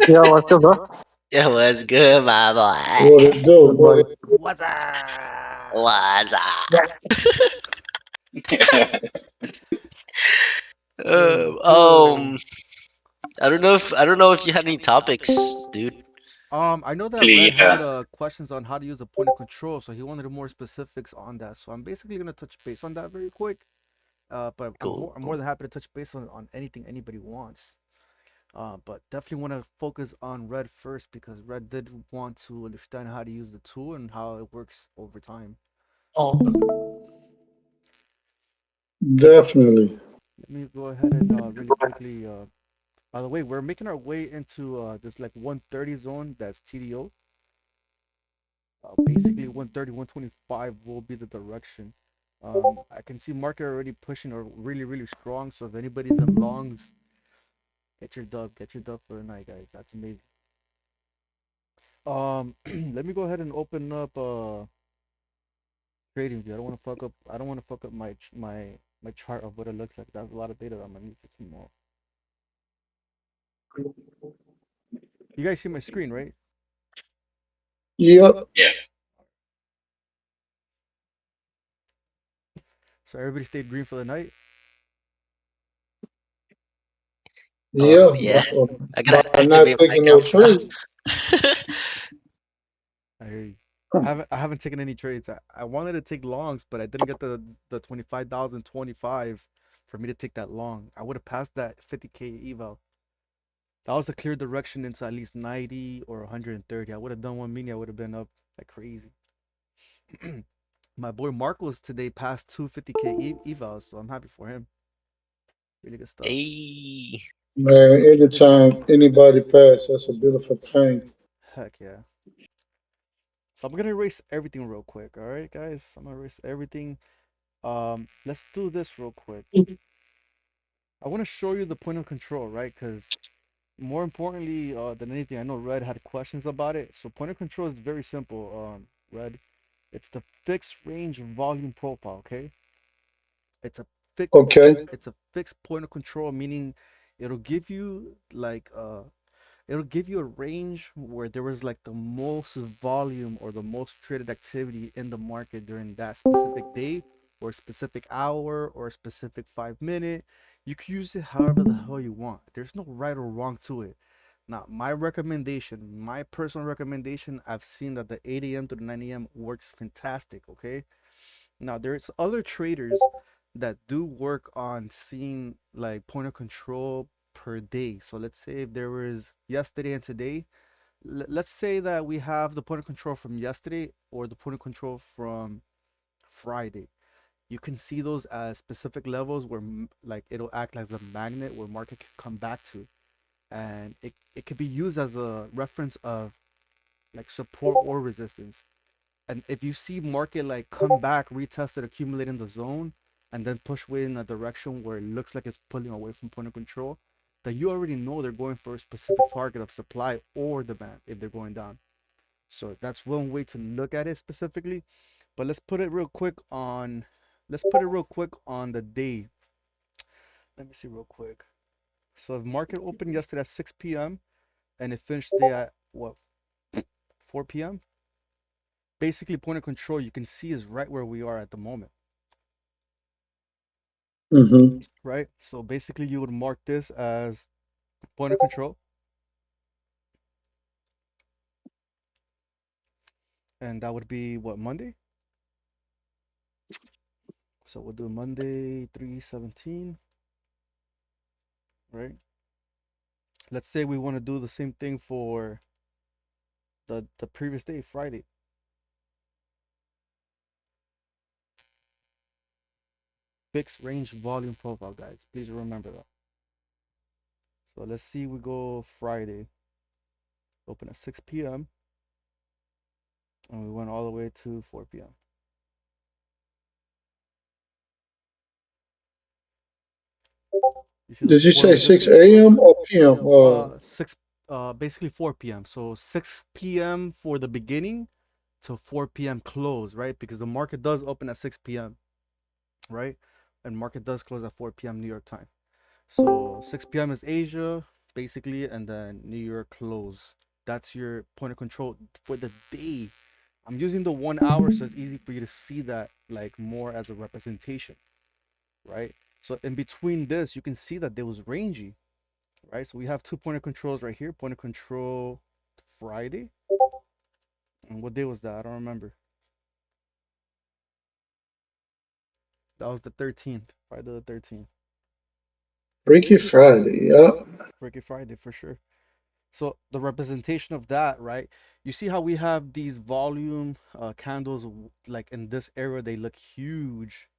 Yeah, what's up, bro? It was good, my What boy. it do? Good What buddy. it What's up? What's up? What's Um, good? um, I don't know if you had any topics, dude. I know that Actually, Red had yeah. questions on how to use a point of control, so he wanted more specifics on that. So I'm basically gonna touch base on that very quick. But Cool, I'm more cool. than happy to touch base on anything anybody wants. But definitely want to focus on Red first because Red did want to understand how to use the tool and how it works over time. Oh, definitely. Let me go ahead and really quickly. By the way, we're making our way into this like 130 zone. That's TDO. Basically 130, 125 will be the direction. I can see market already pushing or really, really strong. So if anybody's in longs, get your dub for the night, guys. That's amazing. Let me go ahead and open up trading view. I don't want to fuck up my chart of what it looks like. That's a lot of data that I'm gonna need for tomorrow. You guys see my screen, right? Yep. Yeah. So everybody stayed green for the night. Yep. Yeah, I gotta By not activate my taking no account trade. stuff. I hear you. Huh. I haven't taken any trades. I wanted to take longs, but I didn't get the 25,025 for me to take that long. I would have passed that 50K eval. That was a clear direction into at least 90 or 130. I would have done one mini. I would have been up like crazy. My boy Marcos today passed 250K evals, so I'm happy for him. Really good stuff. Hey, Man, anytime anybody pass, that's a beautiful thing. Heck yeah. So I'm gonna erase everything real quick. All right, guys. I'm gonna erase everything. Let's do this real quick. I want to show you the point of control, right? Because more importantly than anything, I know Red had questions about it. So point of control is very simple. Red, it's the fixed range volume profile. Okay, it's a fixed Okay. it's a fixed point of control, meaning it'll give you like it'll give you a range where there was like the most volume or the most traded activity in the market during that specific day or specific hour or specific 5 minute. You can use it however the hell you want. There's no right or wrong to it. Now, my recommendation, my personal recommendation, I've seen that the 8 a.m. to the 9 a.m. works fantastic. Okay. Now, there's other traders that do work on seeing like point of control per day. So let's say if there was yesterday and today, let's say that we have the point of control from yesterday or the point of control from Friday. You can see those as specific levels where like it'll act as a magnet where market can come back to. And it could be used as a reference of like support or resistance. And if you see market like come back, retest it, accumulate in the zone, and then push way in a direction where it looks like it's pulling away from point of control, then you already know they're going for a specific target of supply or demand if they're going down. So that's one way to look at it specifically. But let's put it real quick on the day. Let me see real quick. So if market opened yesterday at 6 p.m. and it finished the day at what 4 p.m. Basically point of control you can see is right where we are at the moment. Mm-hmm. Right? So basically, you would mark this as point of control, and that would be what Monday. So we'll do Monday 3/17, right? Let's say we want to do the same thing for the previous day, Friday. Fixed range volume profile, guys. Please remember that. So let's see, we go Friday, open at 6 p.m. and we went all the way to 4 p.m. You see the Did you support say 6 resistance? a.m. or p.m.? Six, basically 4 p.m. So 6 p.m. for the beginning to 4 p.m. close, right? Because the market does open at 6 p.m., right? And market does close at 4 p.m. New York time. So 6 p.m. is Asia, basically, and then New York close. That's your point of control for the day. I'm using the 1 hour so it's easy for you to see that like more as a representation, right? So in between this, you can see that there was rangy, right? So we have two point of controls right here. Point of control Friday. And what day was that? I don't remember. That was the 13th, Friday the 13th. Freaky Friday. Yup. Freaky Friday for sure. So the representation of that, right? You see how we have these volume candles, like in this area, they look huge.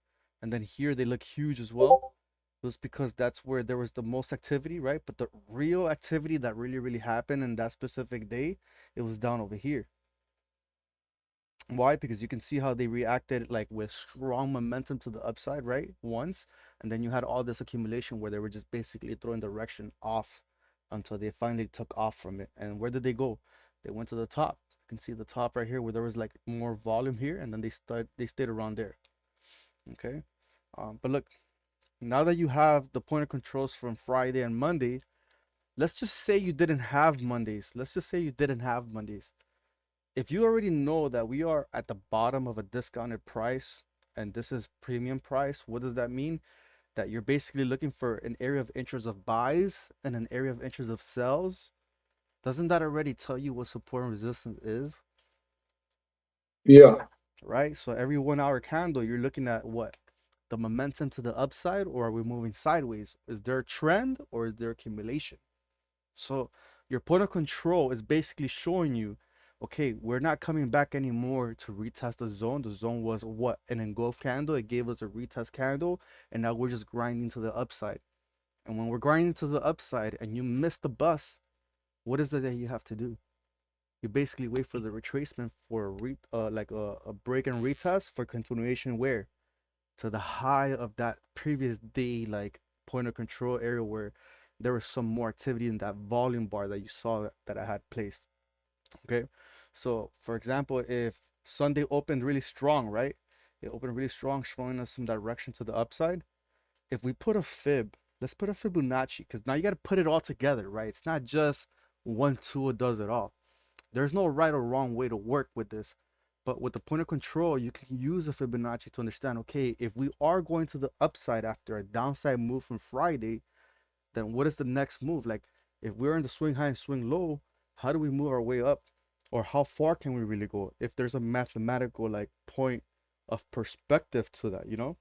And then here they look huge as well. It was because that's where there was the most activity, right? But the real activity that really happened in that specific day, it was down over here. Why? Because you can see how they reacted like with strong momentum to the upside, right? Once, and then you had all this accumulation where they were just basically throwing direction off until they finally took off from it. And where did they go? They went to the top. You can see the top right here where there was like more volume here, and then they stayed around there. Okay. But look, now that you have the point of controls from Friday and Monday, let's just say you didn't have Mondays. Let's just say you didn't have Mondays. If you already know that we are at the bottom of a discounted price and this is premium price, what does that mean? That you're basically looking for an area of interest of buys and an area of interest of sells. Doesn't that already tell you what support and resistance is? Yeah. Right? So every 1 hour candle, you're looking at what? The momentum to the upside, or are we moving sideways? Is there a trend or is there accumulation? So your point of control is basically showing you, okay, we're not coming back anymore to retest the zone. The zone was what? An engulf candle. It gave us a retest candle, and now we're just grinding to the upside. And when we're grinding to the upside and you miss the bus, what is it that you have to do? You basically wait for the retracement for a break and retest for continuation where? To the high of that previous day, like point of control area where there was some more activity in that volume bar that you saw that I had placed. Okay. So for example, if Sunday opened really strong, right? It opened really strong, showing us some direction to the upside. If we put a fib, let's put a Fibonacci, because now you got to put it all together, right? It's not just one tool does it all. There's no right or wrong way to work with this. But with the point of control, you can use a Fibonacci to understand, okay, if we are going to the upside after a downside move from Friday, then what is the next move? Like if we're in the swing high and swing low, how do we move our way up? Or how far can we really go? If there's a mathematical like point of perspective to that, you know?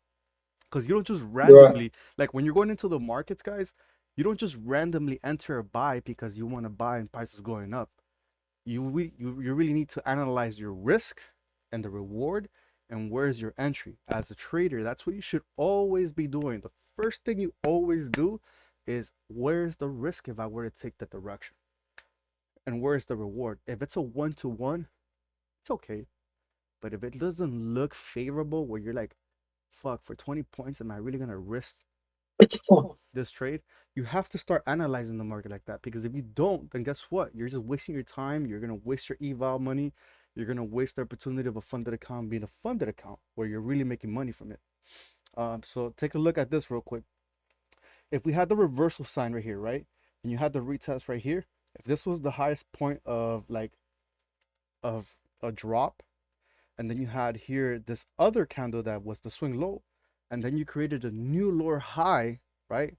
Because you don't just Right. randomly, like when you're going into the markets, guys, you don't just randomly enter a buy because you want to buy and prices going up. You really need to analyze your risk and the reward and where's your entry. As a trader, that's what you should always be doing. The first thing you always do is where's the risk if I were to take that direction, and where's the reward. If it's a 1-to-1, it's okay. But if it doesn't look favorable where you're like, fuck, for 20 points am I really gonna risk this trade? You have to start analyzing the market like that, because if you don't, then guess what? You're just wasting your time. You're gonna waste your eval money. You're gonna waste the opportunity of a funded account being a funded account where you're really making money from it. So take a look at this real quick. If we had the reversal sign right here, right, and you had the retest right here, if this was the highest point of like of a drop, and then you had here this other candle that was the swing low, and then you created a new lower high, right?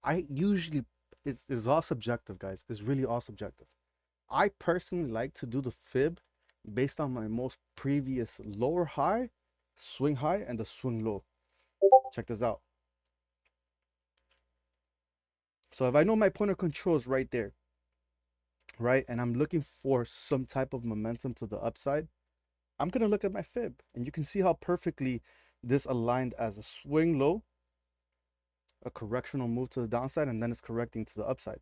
I usually, it's all subjective, guys. It's really all subjective. I personally like to do the fib based on my most previous lower high, swing high, and the swing low. Check this out. So if I know my point of control is right there, right, and I'm looking for some type of momentum to the upside, I'm gonna look at my fib, and you can see how perfectly this aligned as a swing low, a correctional move to the downside, and then it's correcting to the upside.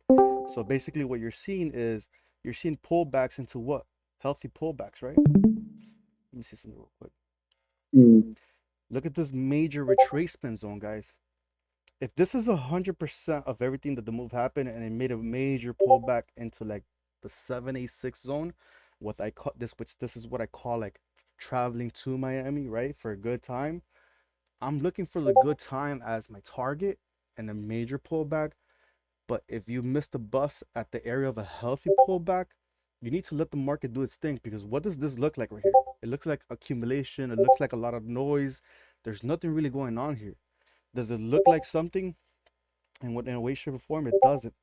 So basically what you're seeing is you're seeing pullbacks into what? Healthy pullbacks, right? Let me see something real quick. Mm. Look at this major retracement zone, guys. If this is 100% of everything that the move happened and it made a major pullback into like the 786 zone, what I call this, which this is what I call like traveling to Miami, right? For a good time. I'm looking for the good time as my target and a major pullback. But if you miss the bus at the area of a healthy pullback, you need to let the market do its thing, because what does this look like right here? It looks like accumulation. It looks like a lot of noise. There's nothing really going on here. Does it look like something? And what in a way, shape, or form, it doesn't.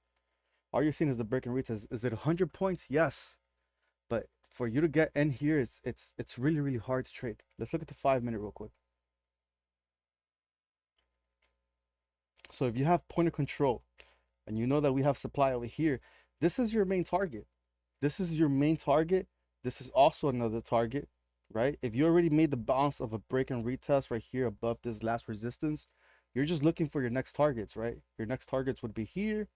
All you're seeing is the break and retest. Is it 100 points? Yes. But for you to get in here, it's really hard to trade. Let's look at the 5 minute real quick. So if you have point of control and you know that we have supply over here, this is your main target. This is your main target. This is also another target, right? If you already made the bounce of a break and retest right here above this last resistance, you're just looking for your next targets, right? Your next targets would be here.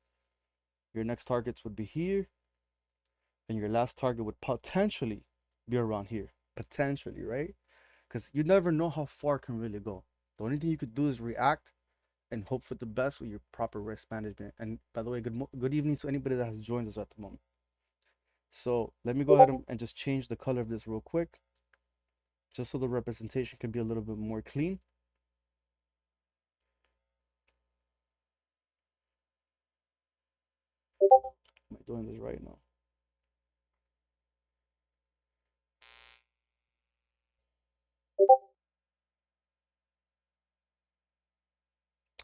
Your next targets would be here. And your last target would potentially be around here. Potentially, right? Because you never know how far it can really go. The only thing you could do is react and hope for the best with your proper risk management. And by the way, good evening to anybody that has joined us at the moment. So let me go ahead and just change the color of this real quick, just so the representation can be a little bit more clean. Am I doing this right now?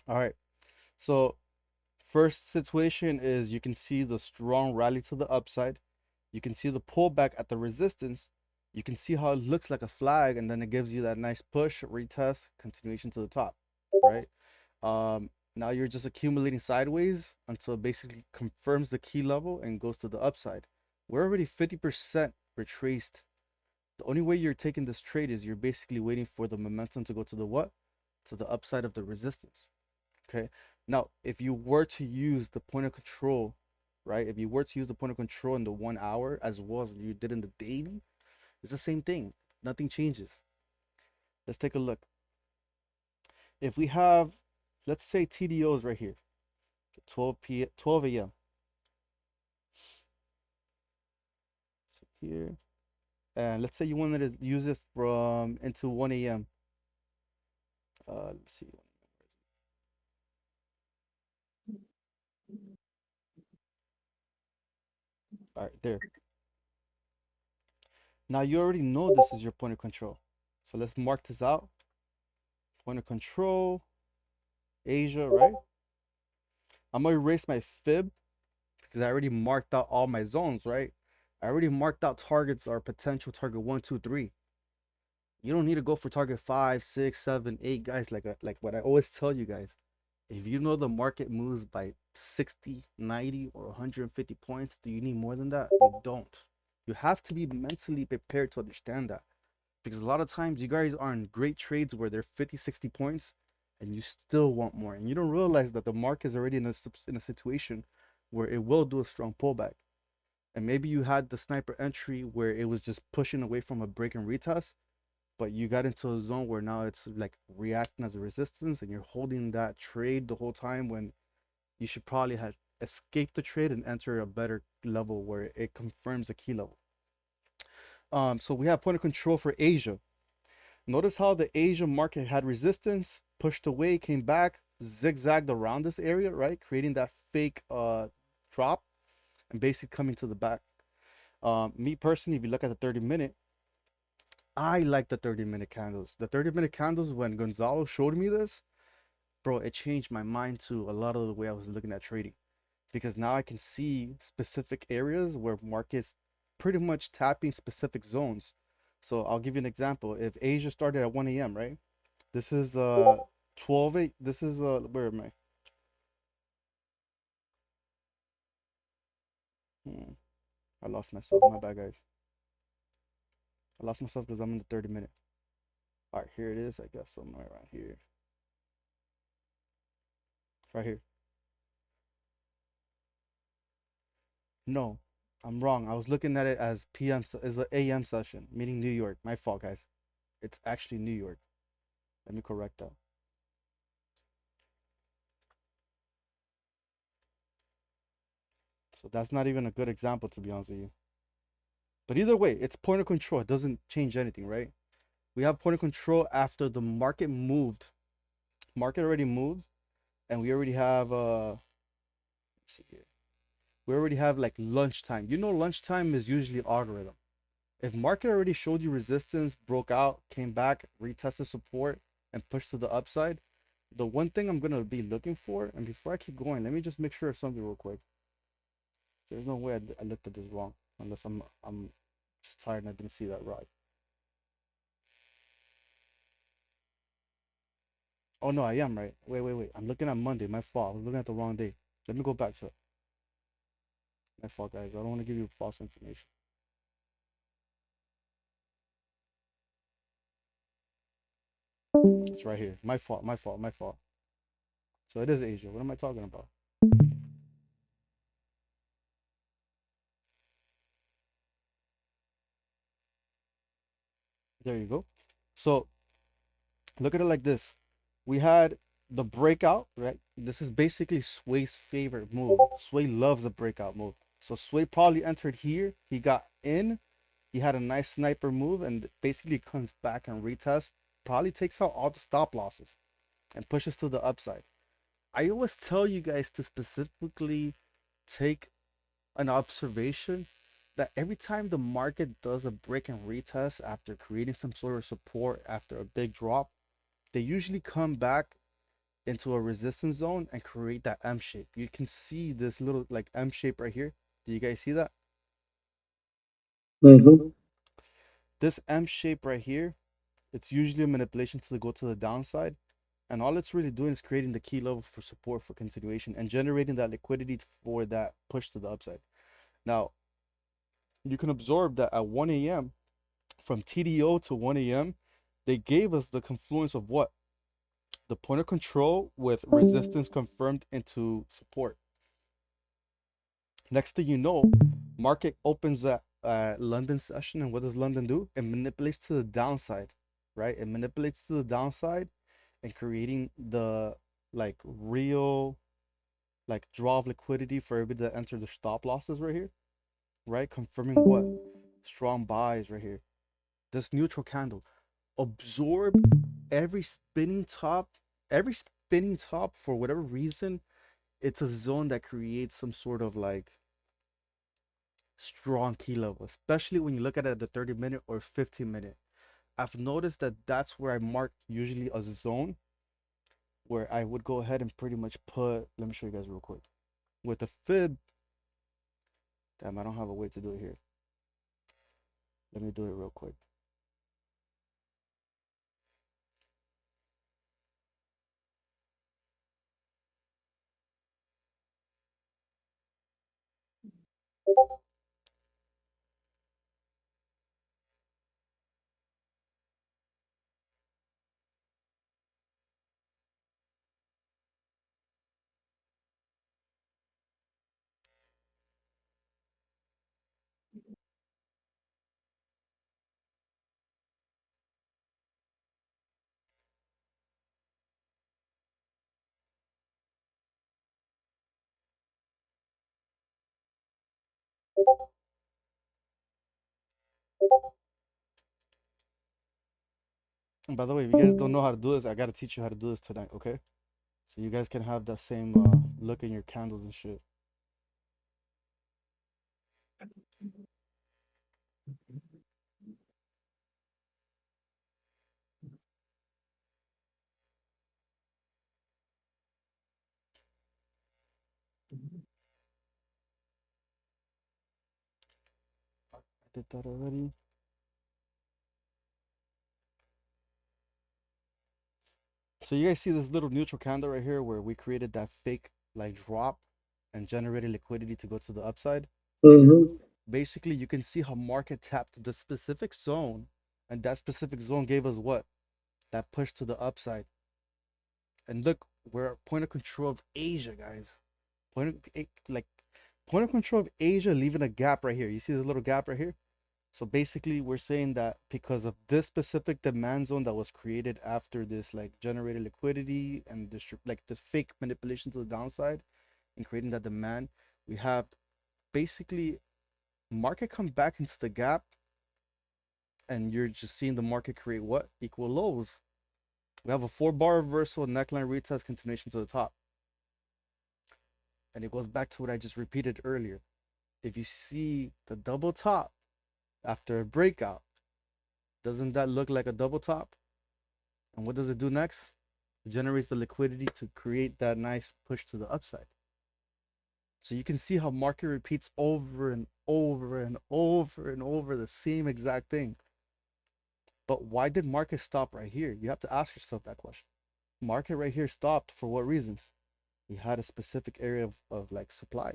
All right. So first situation is you can see the strong rally to the upside. You can see the pullback at the resistance. You can see how it looks like a flag, and then it gives you that nice push, retest, continuation to the top, right? Now you're just accumulating sideways until it basically confirms the key level and goes to the upside. We're already 50% retraced. The only way you're taking this trade is you're basically waiting for the momentum to go to the what? To the upside of the resistance. Okay. Now, if you were to use the point of control, right? If you were to use the point of control in the 1 hour as well as you did in the daily, it's the same thing. Nothing changes. Let's take a look. If we have, let's say TDOs right here, 12 a.m. So here, and let's say you wanted to use it from into 1 a.m. Let's see. All right, there. Now you already know this is your point of control. So let's mark this out. Point of control, Asia, right? I'm gonna erase my fib because I already marked out all my zones, right? I already marked out targets or potential target 1, 2, 3. You don't need to go for target 5, 6, 7, 8, guys. Like what I always tell you guys, if you know the market moves by 60, 90, or 150 points, do you need more than that? You don't. You have to be mentally prepared to understand that, because a lot of times you guys are in great trades where they're 50, 60 points and you still want more, and you don't realize that the market is already in a situation where it will do a strong pullback. And maybe you had the sniper entry where it was just pushing away from a break and retest, but you got into a zone where now it's like reacting as a resistance and you're holding that trade the whole time, when you should probably have escaped the trade and enter a better level where it confirms a key level. So we have point of control for Asia. Notice how the Asia market had resistance, pushed away, came back, zigzagged around this area, right? Creating that fake drop and basically coming to the back. Me personally, if you look at the 30 minute, I like the 30 minute candles. The 30 minute candles, when Gonzalo showed me this, bro, it changed my mind to a lot of the way I was looking at trading, because now I can see specific areas where markets pretty much tapping specific zones. So I'll give you an example. If Asia started at 1 a.m., right? This is 12 8. This is where am I? Hmm, I lost myself. My bad, guys. I lost myself because I'm in the 30 minute. All right, here it is. I guess somewhere around here. Right here. No, I'm wrong. I was looking at it as PM as an AM session, meaning New York. My fault, guys. It's actually New York. Let me correct that. So that's not even a good example, to be honest with you. But either way, it's point of control. It doesn't change anything, right? We have point of control after the market moved. Market already moved, and we already have see here. We already have like lunchtime. You know, lunchtime is usually algorithm. If market already showed you resistance, broke out, came back, retested support, and pushed to the upside, the one thing I'm gonna be looking for, and before I keep going, let me just make sure of something real quick. There's no way I looked at this wrong, unless I'm just tired and I didn't see that right. Oh no, I am right. Wait. I'm looking at Monday. My fault. I'm looking at the wrong day. Let me go back to it. My fault, guys. I don't want to give you false information. It's right here. My fault. My fault. My fault. So it is Asia. What am I talking about? There you go. So look at it like this. We had the breakout, right? This is basically Sway's favorite move. Sway loves a breakout move. So Sway probably entered here. He got in. He had a nice sniper move and basically comes back and retests. Probably takes out all the stop losses and pushes to the upside. I always tell you guys to specifically take an observation that every time the market does a break and retest after creating some sort of support after a big drop, they usually come back into a resistance zone and create that M shape. You can see this little like M shape right here. Do you guys see that? Mm-hmm. This M shape right here, it's usually a manipulation to go to the downside. And all it's really doing is creating the key level for support for continuation and generating that liquidity for that push to the upside. Now, you can absorb that at 1 a.m., from TDO to 1 a.m., they gave us the confluence of what? The point of control with resistance confirmed into support. Next thing you know, market opens that London session, and what does London do? It manipulates to the downside, right? It manipulates to the downside and creating the like real like draw of liquidity for everybody that entered the stop losses right here, right? Confirming what? Strong buys right here. This neutral candle absorb every spinning top, every spinning top for whatever reason. It's a zone that creates some sort of like strong key level, especially when you look at it at the 30-minute or 15-minute. I've noticed that that's where I mark usually a zone where I would go ahead and pretty much put, let me show you guys real quick. With the fib, damn, I don't have a way to do it here. Let me do it real quick. And by the way, if you guys don't know how to do this, I gotta teach you how to do this tonight, okay? So you guys can have that same look in your candles and shit. I did that already. So you guys see this little neutral candle right here where we created that fake like drop and generated liquidity to go to the upside. Mm-hmm. Basically, you can see how market tapped the specific zone, and that specific zone gave us what? That push to the upside. And look, we're point of control of Asia, guys. Like point of control of Asia, leaving a gap right here. You see this little gap right here? So basically, we're saying that because of this specific demand zone that was created after this like generated liquidity and this like this fake manipulation to the downside and creating that demand, we have basically market come back into the gap, and you're just seeing the market create what? Equal lows. We have a 4-bar reversal, neckline retest, continuation to the top. And it goes back to what I just repeated earlier. If you see the double top after a breakout, doesn't that look like a double top? And what does it do next? It generates the liquidity to create that nice push to the upside. So you can see how market repeats over and over and over and over the same exact thing. But why did market stop right here? You have to ask yourself that question. Market right here stopped for what reasons? We had a specific area of like supply.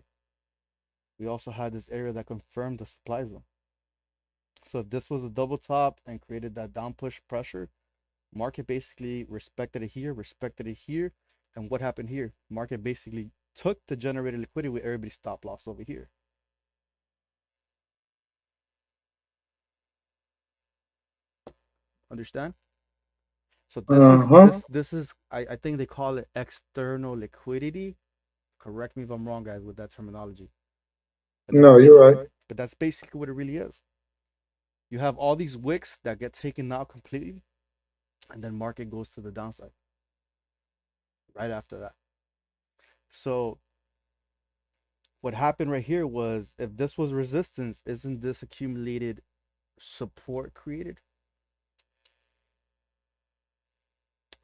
We also had this area that confirmed the supply zone. So if this was a double top and created that down push pressure, market basically respected it here. And what happened here? Market basically took the generated liquidity with everybody's stop loss over here. Understand? So this is Uh-huh. this is I think they call it external liquidity. Correct me if I'm wrong, guys, with that terminology. But that's No, you're basic. right. But that's basically what it really is. You have all these wicks that get taken out completely, and then market goes to the downside right after that. So what happened right here was, if this was resistance, isn't this accumulated support created?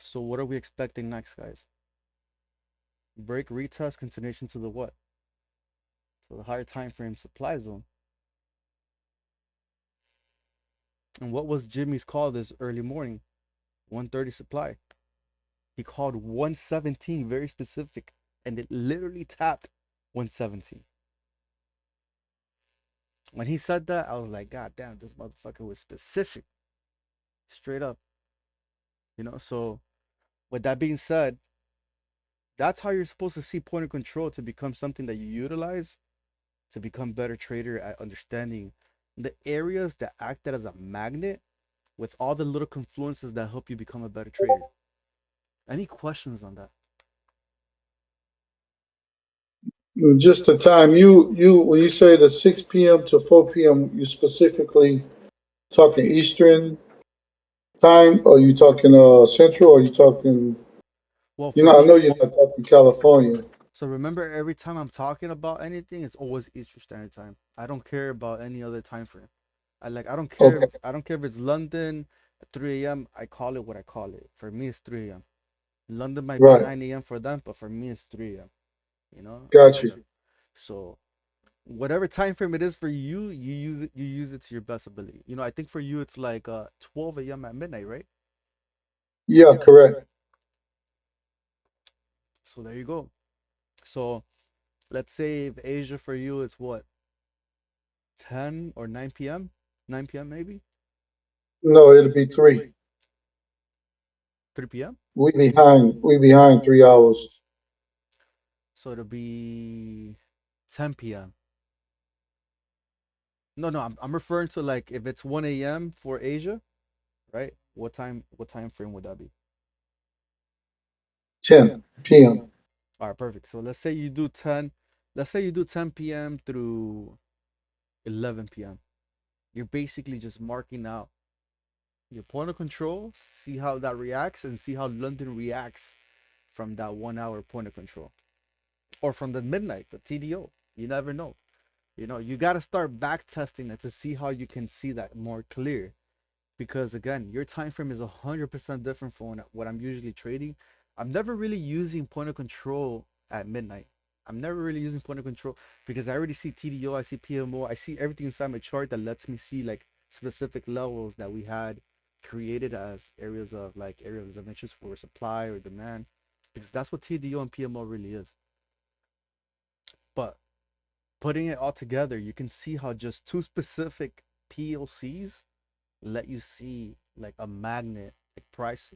So what are we expecting next, guys? Break, retest, continuation to the what? To the higher time frame supply zone. And what was Jimmy's call this early morning? 130 supply. He called 117, very specific, and it literally tapped 117. When he said that, I was like, God damn, this motherfucker was specific, straight up. So with that being said, that's how you're supposed to see point of control to become something that you utilize to become better trader at understanding the areas that acted as a magnet with all the little confluences that help you become a better trader. Any questions on that? Just the time. You when you say the 6 p.m. to 4 p.m., you specifically talking Eastern time, or you talking Central, or you talking? Well, You for know, I me, know you're not talking California. so remember, every time I'm talking about anything, it's always Eastern Standard Time. I don't care about any other time frame. I don't care Okay, if it's London at 3 a.m. I call it what I call it. For me, it's 3 a.m. London might be right. 9 a.m. for them, but for me, it's 3 a.m. You know, Got you. so whatever time frame it is for you, you use it to your best ability. I think for you it's like 12 a.m. at midnight, right? Yeah, correct. So there you go. So let's say if Asia for you is what, 10 or 9 p.m., 9 p.m. maybe, No, it'll be three. 3 p.m. We behind. We behind 3 hours. So it'll be 10 p.m. No, no, I'm referring to, like, if it's 1 a.m. for Asia, right? What time frame would that be? 10 p.m. All right, perfect. So let's say you do 10 p.m. through 11 p.m. You're basically just marking out your point of control, see how that reacts, and see how London reacts from that 1 hour point of control, or from the midnight, the TDO. You never know. You got to start back testing it to see how you can see that more clear, because again, your time frame is 100% different from what I'm usually trading. I'm never really using point of control at midnight. I'm never really using point of control because I already see TDO, I see PMO, I see everything inside my chart that lets me see like specific levels that we had created as areas of interest for supply or demand, because that's what TDO and PMO really is. But putting it all together, you can see how just two specific POCs let you see like a magnet, like price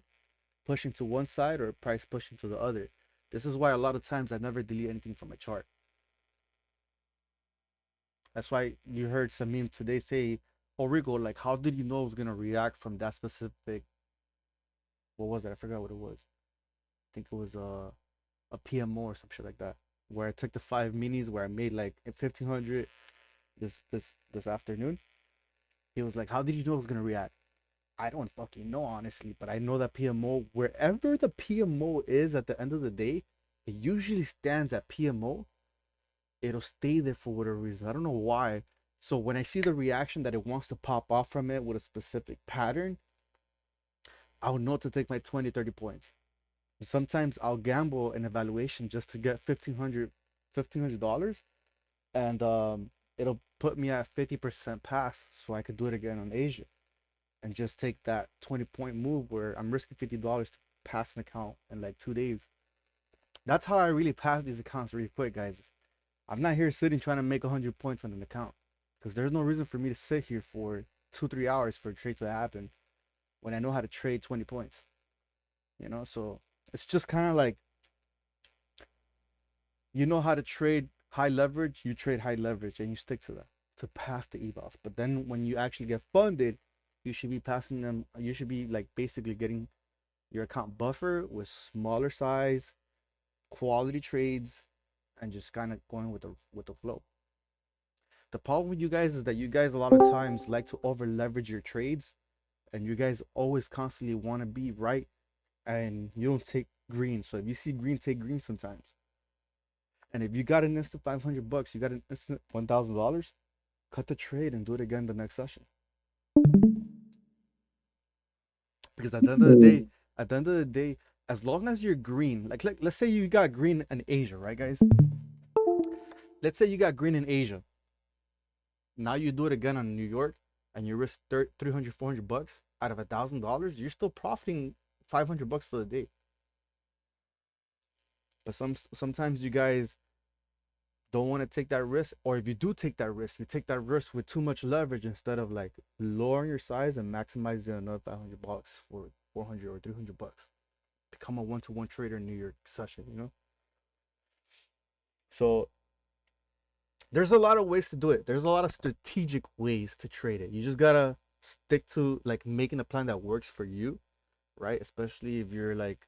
pushing to one side or price pushing to the other. This is why a lot of times I never delete anything from a chart. That's why you heard some meme today say, "Oh, Rigo, like, how did you know it was gonna react from that specific? What was it? I forgot what it was. I think it was a PMO or some shit like that, where I took the 5 minis where I made like 1,500 this afternoon. He was like, "How did you know it was gonna react?" I don't fucking know, honestly, but I know that PMO, wherever the PMO is at the end of the day, it usually stands at PMO it'll stay there for whatever reason. I don't know why. So when I see the reaction that it wants to pop off from it with a specific pattern, I would know to take my 20, 30 points. And sometimes I'll gamble an evaluation just to get $1,500 and it'll put me at 50% pass so I could do it again on Asia and just take that 20-point move where I'm risking $50 to pass an account in like 2 days. That's how I really pass these accounts really quick, guys. I'm not here sitting trying to make 100 points on an account because there's no reason for me to sit here for 2, 3 hours for a trade to happen when I know how to trade 20 points. So it's just kind of like you know how to trade high leverage, you trade high leverage and you stick to that to pass the evals. But then when you actually get funded, you should be passing them. You should be like basically getting your account buffer with smaller size, quality trades, and just kind of going with the flow. The problem with you guys is that you guys a lot of times like to over leverage your trades, and you guys always constantly want to be right, and you don't take green. So if you see green, take green sometimes. And if you got an instant $500, you got an instant $1,000, cut the trade and do it again the next session. Because at the end of the day, Mm. at the end of the day, as long as you're green, like let's say you got green in Asia, right, guys? Let's say you got green in Asia. Now you do it again on New York, and you risk 300, $400 out of $1,000. You're still profiting $500 for the day. But sometimes you guys don't want to take that risk, or if you do take that risk, you take that risk with too much leverage instead of like lowering your size and maximizing another $500 for 400 or $300. Become a one-to-one trader in New York session. So there's a lot of ways to do it. There's a lot of strategic ways to trade it. You just gotta stick to like making a plan that works for you, right? Especially if you're like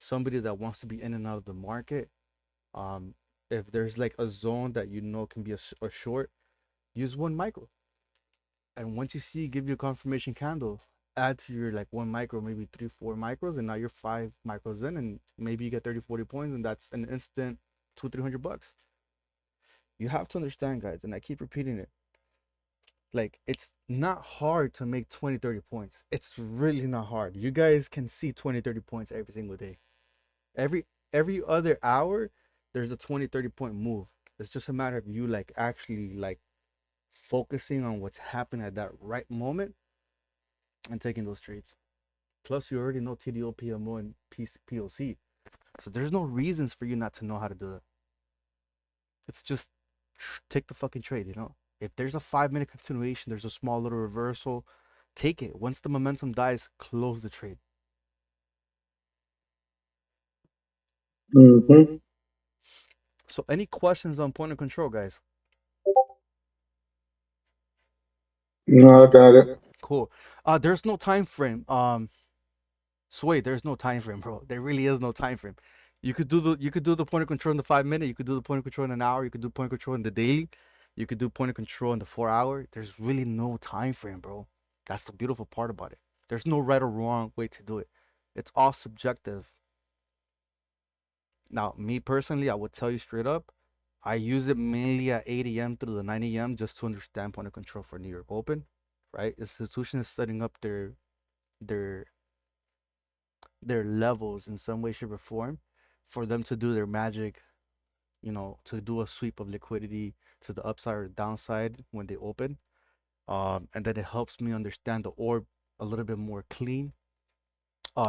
somebody that wants to be in and out of the market. Um, if there's like a zone that you know can be a short, use one micro. And once you see, give you a confirmation candle, add to your like one micro, maybe 3, 4 micros, and now you're 5 micros in, and maybe you get 30, 40 points, and that's an instant 200, $300. You have to understand, guys, and I keep repeating it. Like, it's not hard to make 20, 30 points. It's really not hard. You guys can see 20, 30 points every single day. Every other hour, there's a 20, 30 point move. It's just a matter of you like actually like focusing on what's happening at that right moment and taking those trades. Plus, you already know TDO, PMO, and POC. So there's no reasons for you not to know how to do it. It's just take the fucking trade. If there's a 5 minute continuation, there's a small little reversal, take it. Once the momentum dies, close the trade. Mm-hmm. So any questions on point of control, guys? No, I got it. Cool. There's no time frame. Sway, there's no time frame, bro. There really is no time frame. You could do the point of control in the 5 minute. You could do the point of control in an hour. You could do point of control in the daily. You could do point of control in the 4 hour. There's really no time frame, bro. That's the beautiful part about it. There's no right or wrong way to do it. It's all subjective. Now, me personally, I would tell you straight up, I use it mainly at 8 a.m. through the 9 a.m. just to understand point of control for New York Open, right? Institutions setting up their their levels in some way, shape, or form for them to do their magic, to do a sweep of liquidity to the upside or downside when they open. And then it helps me understand the orb a little bit more clean.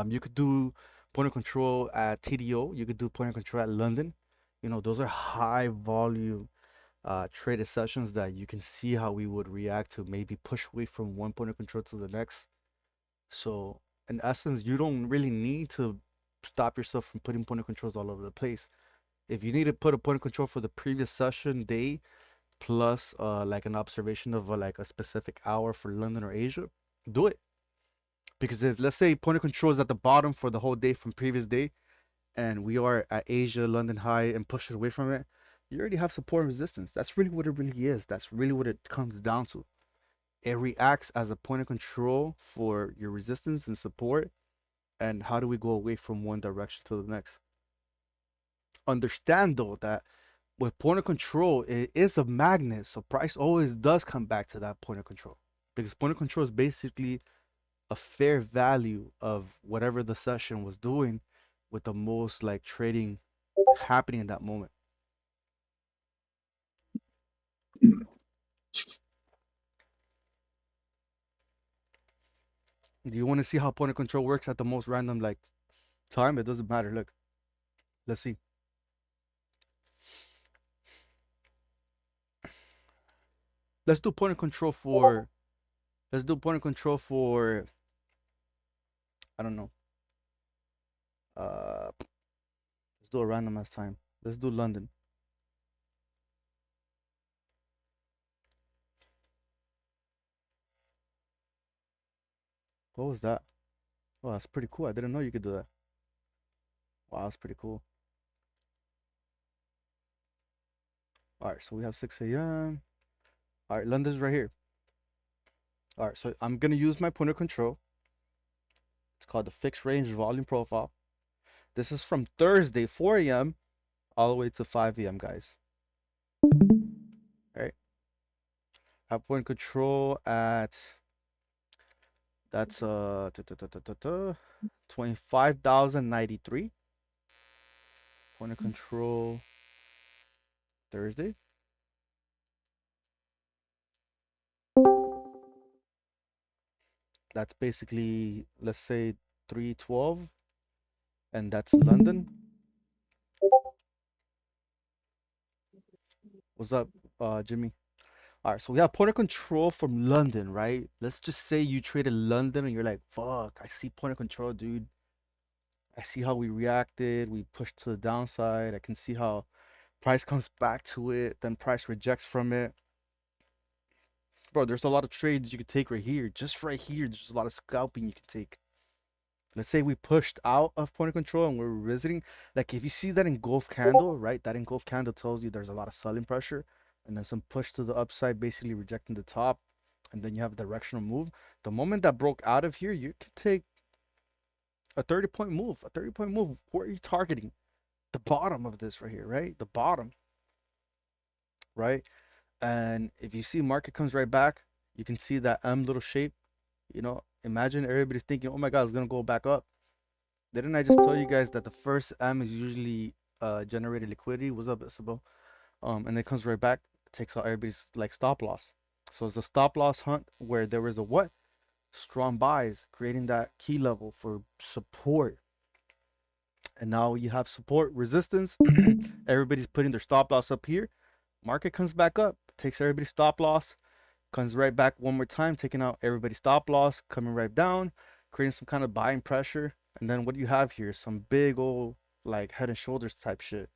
You could do point of control at TDO. You could do point of control at London. Those are high volume traded sessions that you can see how we would react to maybe push away from one point of control to the next. So in essence, you don't really need to stop yourself from putting point of controls all over the place. If you need to put a point of control for the previous session day plus like an observation of like a specific hour for London or Asia, do it. Because if let's say point of control is at the bottom for the whole day from previous day, and we are at Asia, London high, and push it away from it, you already have support and resistance. That's really what it really is. That's really what it comes down to. It reacts as a point of control for your resistance and support, and how do we go away from one direction to the next. Understand though that with point of control, it is a magnet, so price always does come back to that point of control, because point of control is basically a fair value of whatever the session was doing, with the most like trading happening in that moment. Do you want to see how point of control works at the most random like time? It doesn't matter. Look, let's see. Let's do point of control for. Let's do point of control for. I don't know. Let's do a random ass time. Let's do London. What was that? Oh, that's pretty cool. I didn't know you could do that. Wow, that's pretty cool. All right, so we have 6 a.m. All right, London's right here. All right, so I'm gonna use my point of control. It's called the fixed range volume profile. This is from Thursday, 4 a.m. all the way to 5 a.m., guys. All right, I have point control at that's 25,093. Point of control Thursday. That's basically, let's say, 312, and that's London. What's up, Jimmy? All right, so we have point of control from London, right? Let's just say you traded London and you're like, fuck, I see point of control, dude. I see how we reacted. We pushed to the downside. I can see how price comes back to it, then price rejects from it. Bro, there's a lot of trades you could take right here. Just right here, there's a lot of scalping you can take. Let's say we pushed out of point of control and we're revisiting. Like if you see that engulf candle, right? That engulf candle tells you there's a lot of selling pressure, and then some push to the upside, basically rejecting the top, and then you have a directional move. The moment that broke out of here, you can take a 30-point move. A 30-point move. Where are you targeting? The bottom of this right here, right? The bottom, right? And if you see market comes right back, you can see that M little shape. Imagine everybody's thinking, oh my God, it's gonna go back up. Didn't I just tell you guys that the first M is usually generated liquidity? What's up, Isabel? And it comes right back, takes out everybody's like stop loss. So it's a stop loss hunt where there is a what? Strong buys, creating that key level for support. And now you have support resistance. Everybody's putting their stop loss up here. Market comes back up, takes everybody's stop loss, comes right back one more time, taking out everybody's stop loss, coming right down, creating some kind of buying pressure. And then what do you have here? Some big old like head and shoulders type shit.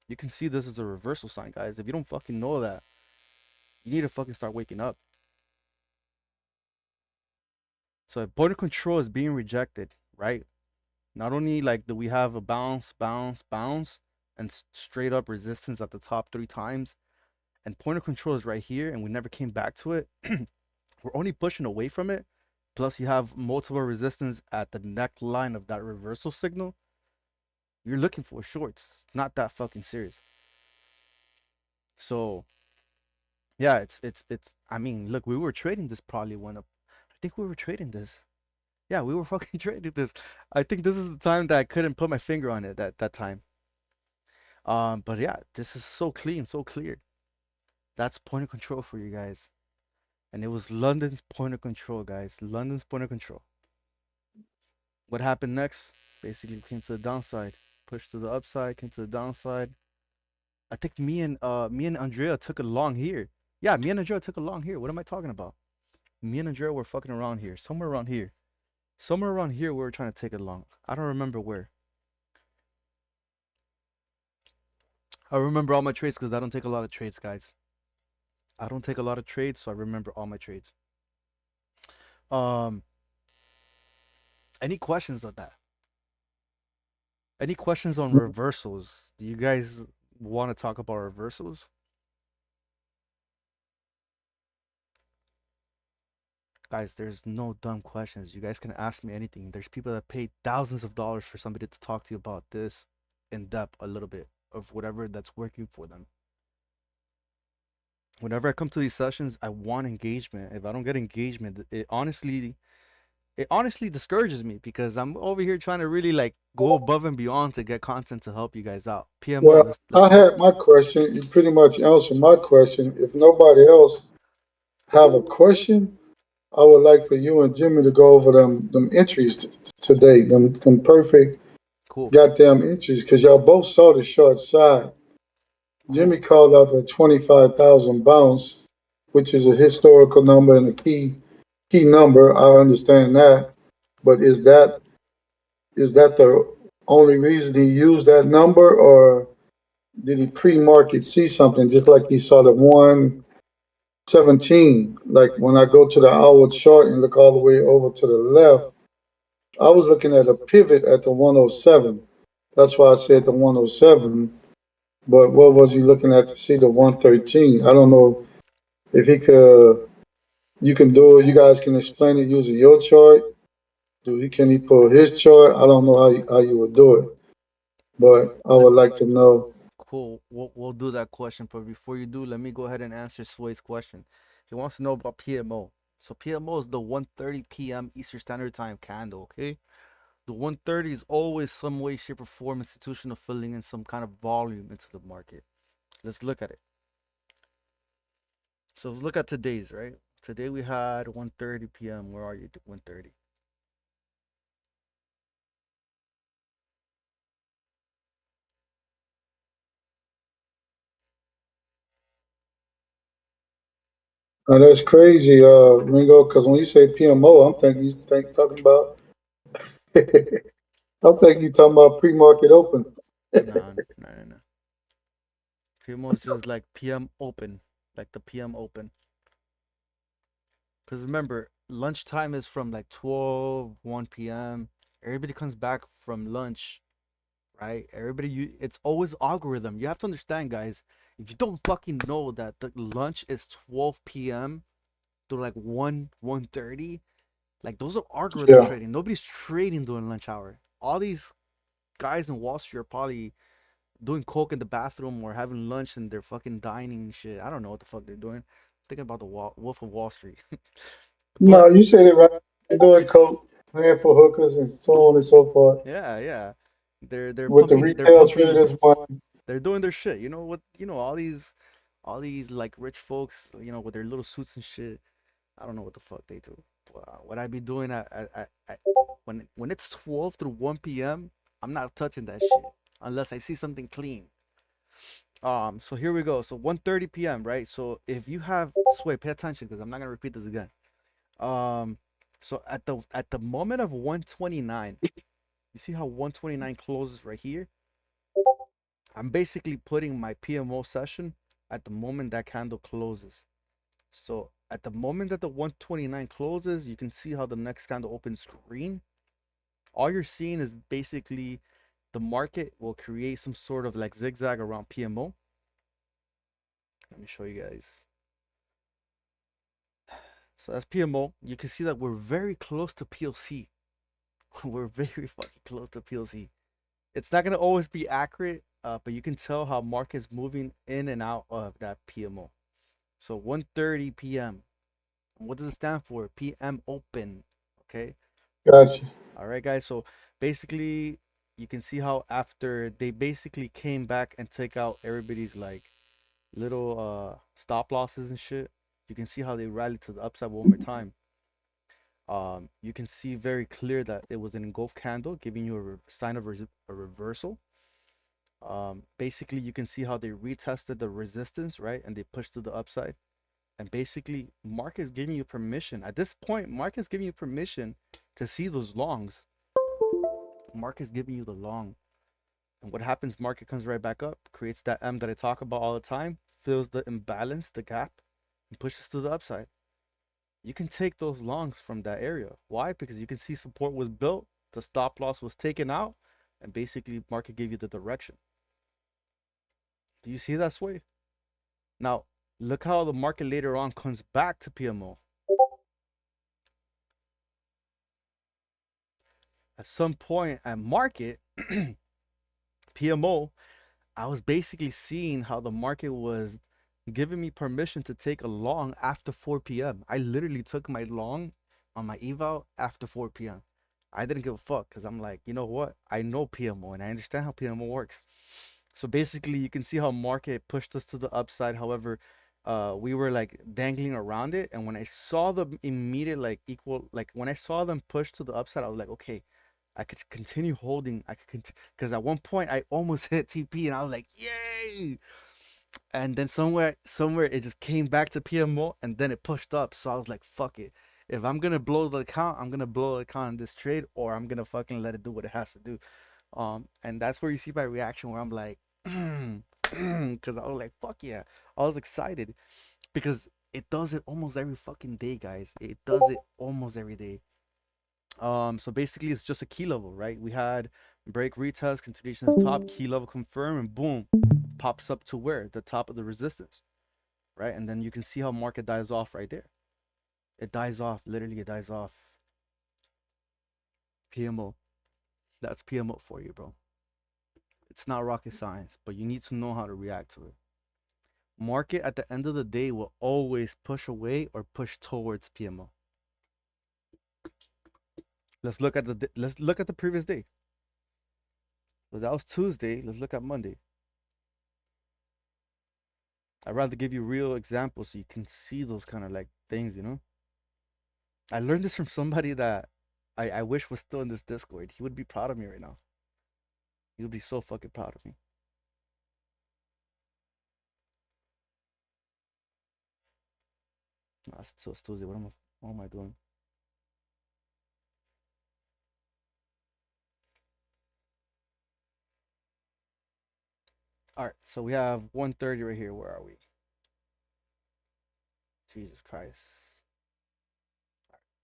You can see this is a reversal sign, guys. If you don't fucking know that, you need to fucking start waking up. So point of control is being rejected, right? Not only like do we have a bounce, bounce, bounce, and straight up resistance at the top 3 times, and point of control is right here, and we never came back to it. We're only pushing away from it. Plus, you have multiple resistance at the neckline of that reversal signal. You're looking for shorts. It's not that fucking serious. So yeah, it's. I mean, look, we were trading this probably when I think we were trading this. Yeah, we were fucking trading this. I think this is the time that I couldn't put my finger on it that time. But yeah, this is so clean, so clear. That's point of control for you guys. And it was London's point of control, guys. London's point of control. What happened next? Basically came to the downside. Pushed to the upside, came to the downside. I think me and Andrea took a long here. Yeah, me and Andrea took a long here. What am I talking about? Me and Andrea were fucking around here. Somewhere around here. Somewhere around here we were trying to take it long. I don't remember where. I remember all my trades because I don't take a lot of trades, guys. I don't take a lot of trades, so I remember all my trades. Um, any questions on that? Any questions on reversals? Do you guys want to talk about reversals? Guys, there's no dumb questions. You guys can ask me anything. There's people that pay thousands of dollars for somebody to talk to you about this in depth a little bit. of whatever that's working for them. Whenever I come to these sessions, I want engagement. If I don't get engagement, it honestly discourages me because I'm over here trying to really like go above and beyond to get content to help you guys out. PMO, Well, let's I talk. had my question. You pretty much answered my question. If nobody else have a question, I would like for you and Jimmy to go over them entries today. Them perfect Cool, goddamn entries because y'all both saw the short side. Jimmy cool. called out the 25,000 bounce, which is a historical number and a key number. I understand that, but is that the only reason he used that number, or did he pre-market see something just like he saw the 117? Like when I go to the hour chart and look all the way over to the left, I was looking at a pivot at the 107. That's why I said the 107. But what was he looking at to see the 113? I don't know if he could. You can do it. You guys can explain it using your chart. Can he pull his chart? I don't know how you would do it, Let, but I would like to know. cool. We'll do that question, but before you do, let me go ahead and answer Sway's question. He wants to know about PMO. So PMO is the 1:30 p.m. Eastern Standard Time candle. Okay, the 1:30 is always some way, shape, or form institutional filling in some kind of volume into the market. Let's look at it. So let's look at today's, right? Today we had 1:30 p.m. Where are you? 1:30. That's crazy, Ringo. Because when you say PMO, I'm thinking you think talking about. I'm thinking you talking about pre-market open. No, no, no, no. PMO is just like PM open, like the PM open. Because remember, lunchtime is from like 12, 1 p.m. Everybody comes back from lunch, right? It's always algorithm. You have to understand, guys. If you don't fucking know that the lunch is 12 p.m. to like 1:30, like those are algorithm Yeah. trading. Nobody's trading during lunch hour. All these guys in Wall Street are probably doing coke in the bathroom or having lunch and they're fucking dining and shit. I don't know what the fuck they're doing. Thinking about the Wolf of Wall Street. No, But you said it right. They're doing coke, paying for hookers, and so on and so forth. yeah, yeah. They're With the pumping they're retail pumping traders, one. they're doing their shit. You know what, all these like rich folks, with their little suits and shit. I don't know what the fuck they do. What I be doing when it's 12 through 1 p.m., I'm not touching that shit unless I see something clean. So here we go. So 1:30 p.m., right? So if you have Sway, pay attention because I'm not gonna repeat this again. Um, so at the moment of 129, you see how 129 closes right here? I'm basically putting my PMO session at the moment that candle closes. So at the moment that the 129 closes, you can see how the next candle opens green. All you're seeing is basically the market will create some sort of like zigzag around PMO. Let me show you guys. So that's PMO. You can see that we're very close to POC. We're very fucking close to POC. It's not gonna always be accurate, but you can tell how market's moving in and out of that PMO. So 1:30 p.m. What does it stand for? PM open. Okay. Gotcha. All right, guys. So basically, you can see how after they basically came back and took out everybody's like little stop losses and shit. You can see how they rallied to the upside one more time. You can see very clear that it was an engulf candle, giving you sign of a reversal. Basically, you can see how they retested the resistance, right, and they pushed to the upside. And basically, market is giving you permission. At this point, market is giving you permission to see those longs. Market is giving you the long. And what happens? Market comes right back up, creates that M that I talk about all the time, fills the imbalance, the gap, and pushes to the upside. You can take those longs from that area. Why? Because you can see support was built, the stop loss was taken out, and basically market gave you the direction. Do you see that Sway? Now, look how the market later on comes back to PMO. At some point at market, PMO I was basically seeing how the market was giving me permission to take a long after 4 p.m. I literally took my long on my eval after 4 p.m. I didn't give a fuck because I'm like, you know what? I know PMO and I understand how PMO works. So basically, you can see how market pushed us to the upside. However, we were like dangling around it, and when I saw the immediate like equal, like when I saw them push to the upside, I was like, okay, I could continue holding. I could continue because at one point I almost hit TP, and I was like, yay! And then somewhere it just came back to PMO, and then it pushed up. So I was like, fuck it. If I'm gonna blow the account, I'm gonna blow the account in this trade, or I'm gonna fucking let it do what it has to do. And that's where you see my reaction where I'm like, because I was like, fuck yeah. I was excited because it does it almost every fucking day, guys. It does it almost every day. So basically it's just a key level, right? We had break retest, continuation to the top, key level confirm, and boom, pops up to where? The top of the resistance, right? And then you can see how market dies off right there. It dies off, literally it dies off. PMO. That's PMO for you, bro. It's not rocket science, but you need to know how to react to it. Market at the end of the day will always push away or push towards PMO. Let's look at the previous day. So that was Tuesday. Let's look at Monday. I'd rather give you real examples so you can see those kind of like things, you know? I learned this from somebody that I wish was still in this Discord. He would be proud of me right now. He would be so fucking proud of me. Nah, it's Tuesday. What am I doing? All right, so we have 130 right here. Where are we? Jesus Christ.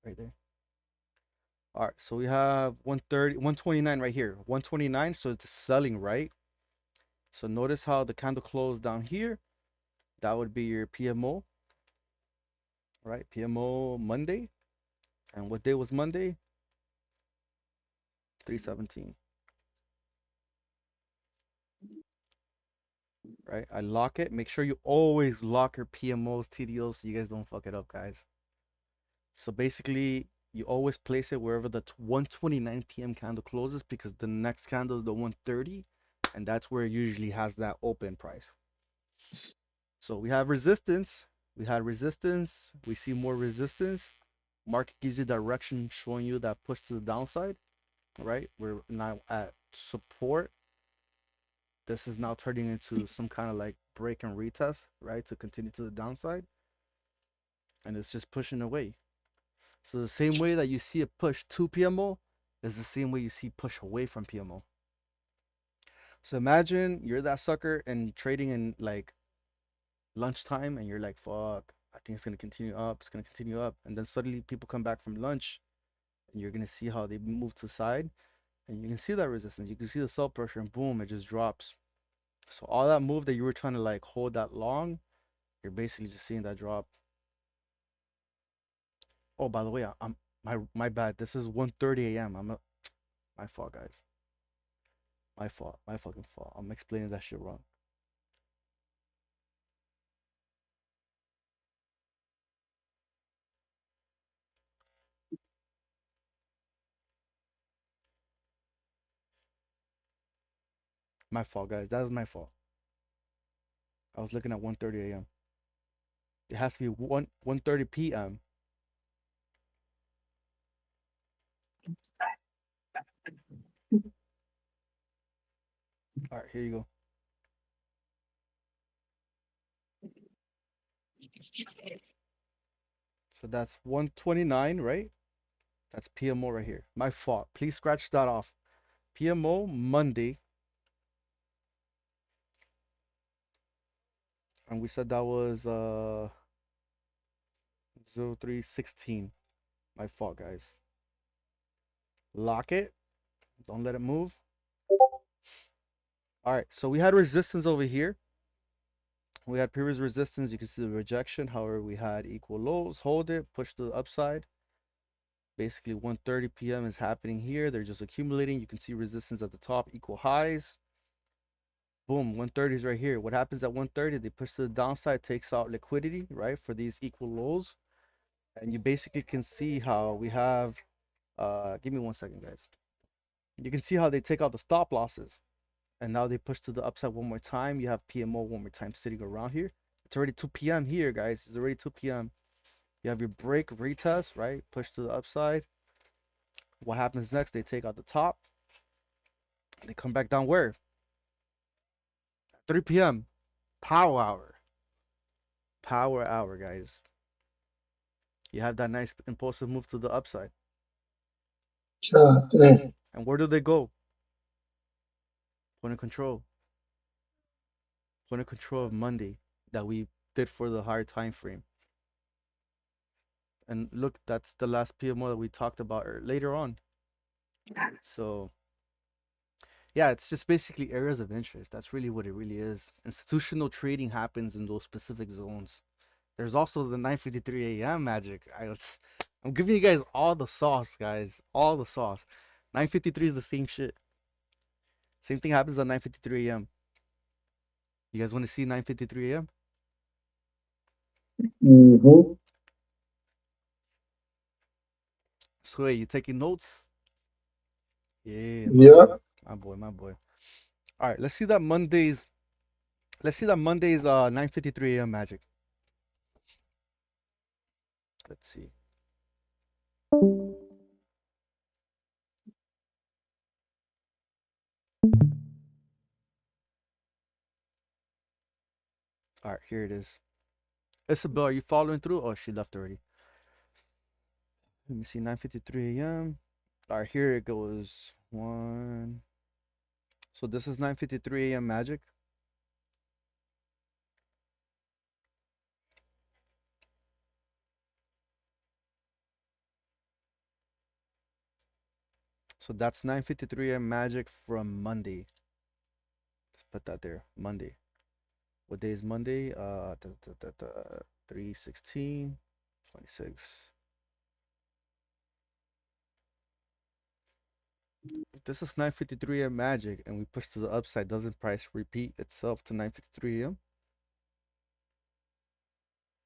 Right there. All right, so we have 130, 129 right here. 129, so it's selling, right? So notice how the candle closed down here. That would be your PMO, right? PMO Monday. And what day was Monday? 317, right? I lock it. Make sure you always lock your PMOs, TDOs, so you guys don't fuck it up, guys. So basically, you always place it wherever the 129 p.m. candle closes because the next candle is the 130, and that's where it usually has that open price. So we have resistance. We had resistance. We see more resistance. Market gives you direction, showing you that push to the downside. Right? We're now at support. This is now turning into some kind of like break and retest, right? To continue to the downside. And it's just pushing away. So the same way that you see it push to PMO is the same way you see push away from PMO. So imagine you're that sucker and trading in like lunchtime and you're like, fuck, I think it's gonna continue up, it's gonna continue up. And then suddenly people come back from lunch and you're gonna see how they move to the side and you can see that resistance. You can see the sell pressure and boom, it just drops. So all that move that you were trying to like hold that long, you're basically just seeing that drop. Oh, by the way, I'm my bad. This is 1:30 a.m. My fault, guys. My fault. My fucking fault. I'm explaining that shit wrong. My fault, guys. That was my fault. I was looking at 1:30 a.m. It has to be 1:30 p.m. All right, here you go. So that's 129, right? That's PMO right here. My fault. Please scratch that off. PMO Monday. And we said that was 0316. My fault, guys. Lock it. Don't let it move. All right, so we had resistance over here. We had previous resistance. You can see the rejection. However, we had equal lows. Hold it. Push to the upside. Basically, 1:30 p.m. is happening here. They're just accumulating. You can see resistance at the top, equal highs. Boom, 130 is right here. What happens at 130? They push to the downside, takes out liquidity, right, for these equal lows. And you basically can see how we have, give me 1 second, guys. You can see how they take out the stop losses. And now they push to the upside one more time. You have PMO one more time sitting around here. It's already 2 p.m. here, guys. It's already 2 p.m. You have your break retest, right? Push to the upside. What happens next? They take out the top. They come back down where? 3 p.m. Power hour. Power hour, guys. You have that nice impulsive move to the upside. God damn. And where do they go? Point of control. Point of control of Monday that we did for the higher time frame. And look, that's the last PMO that we talked about later on. So yeah, it's just basically areas of interest. That's really what it really is. Institutional trading happens in those specific zones. There's also the 9:53 a.m. magic. I'm giving you guys all the sauce, guys. All the sauce. 9:53 is the same shit. Same thing happens at 9:53 a.m. You guys want to see 9:53 a.m.? Mm-hmm. So hey, you taking notes? Yeah, my Yeah. boy, my boy, my boy. All right, let's see that Monday's. Let's see that Monday's 9:53 a.m. magic. Let's see. All right, here it is. Isabel, are you following through? Oh, she left already. Let me see, 9:53 a.m. All right, here it goes. One. So this is 9:53 a.m. magic. So that's 9:53 a.m. magic from Monday. Let's put that there. Monday. What day is Monday? 3/16, 26. If this is 9:53 a.m. magic and we push to the upside, doesn't price repeat itself to 9:53 a.m.?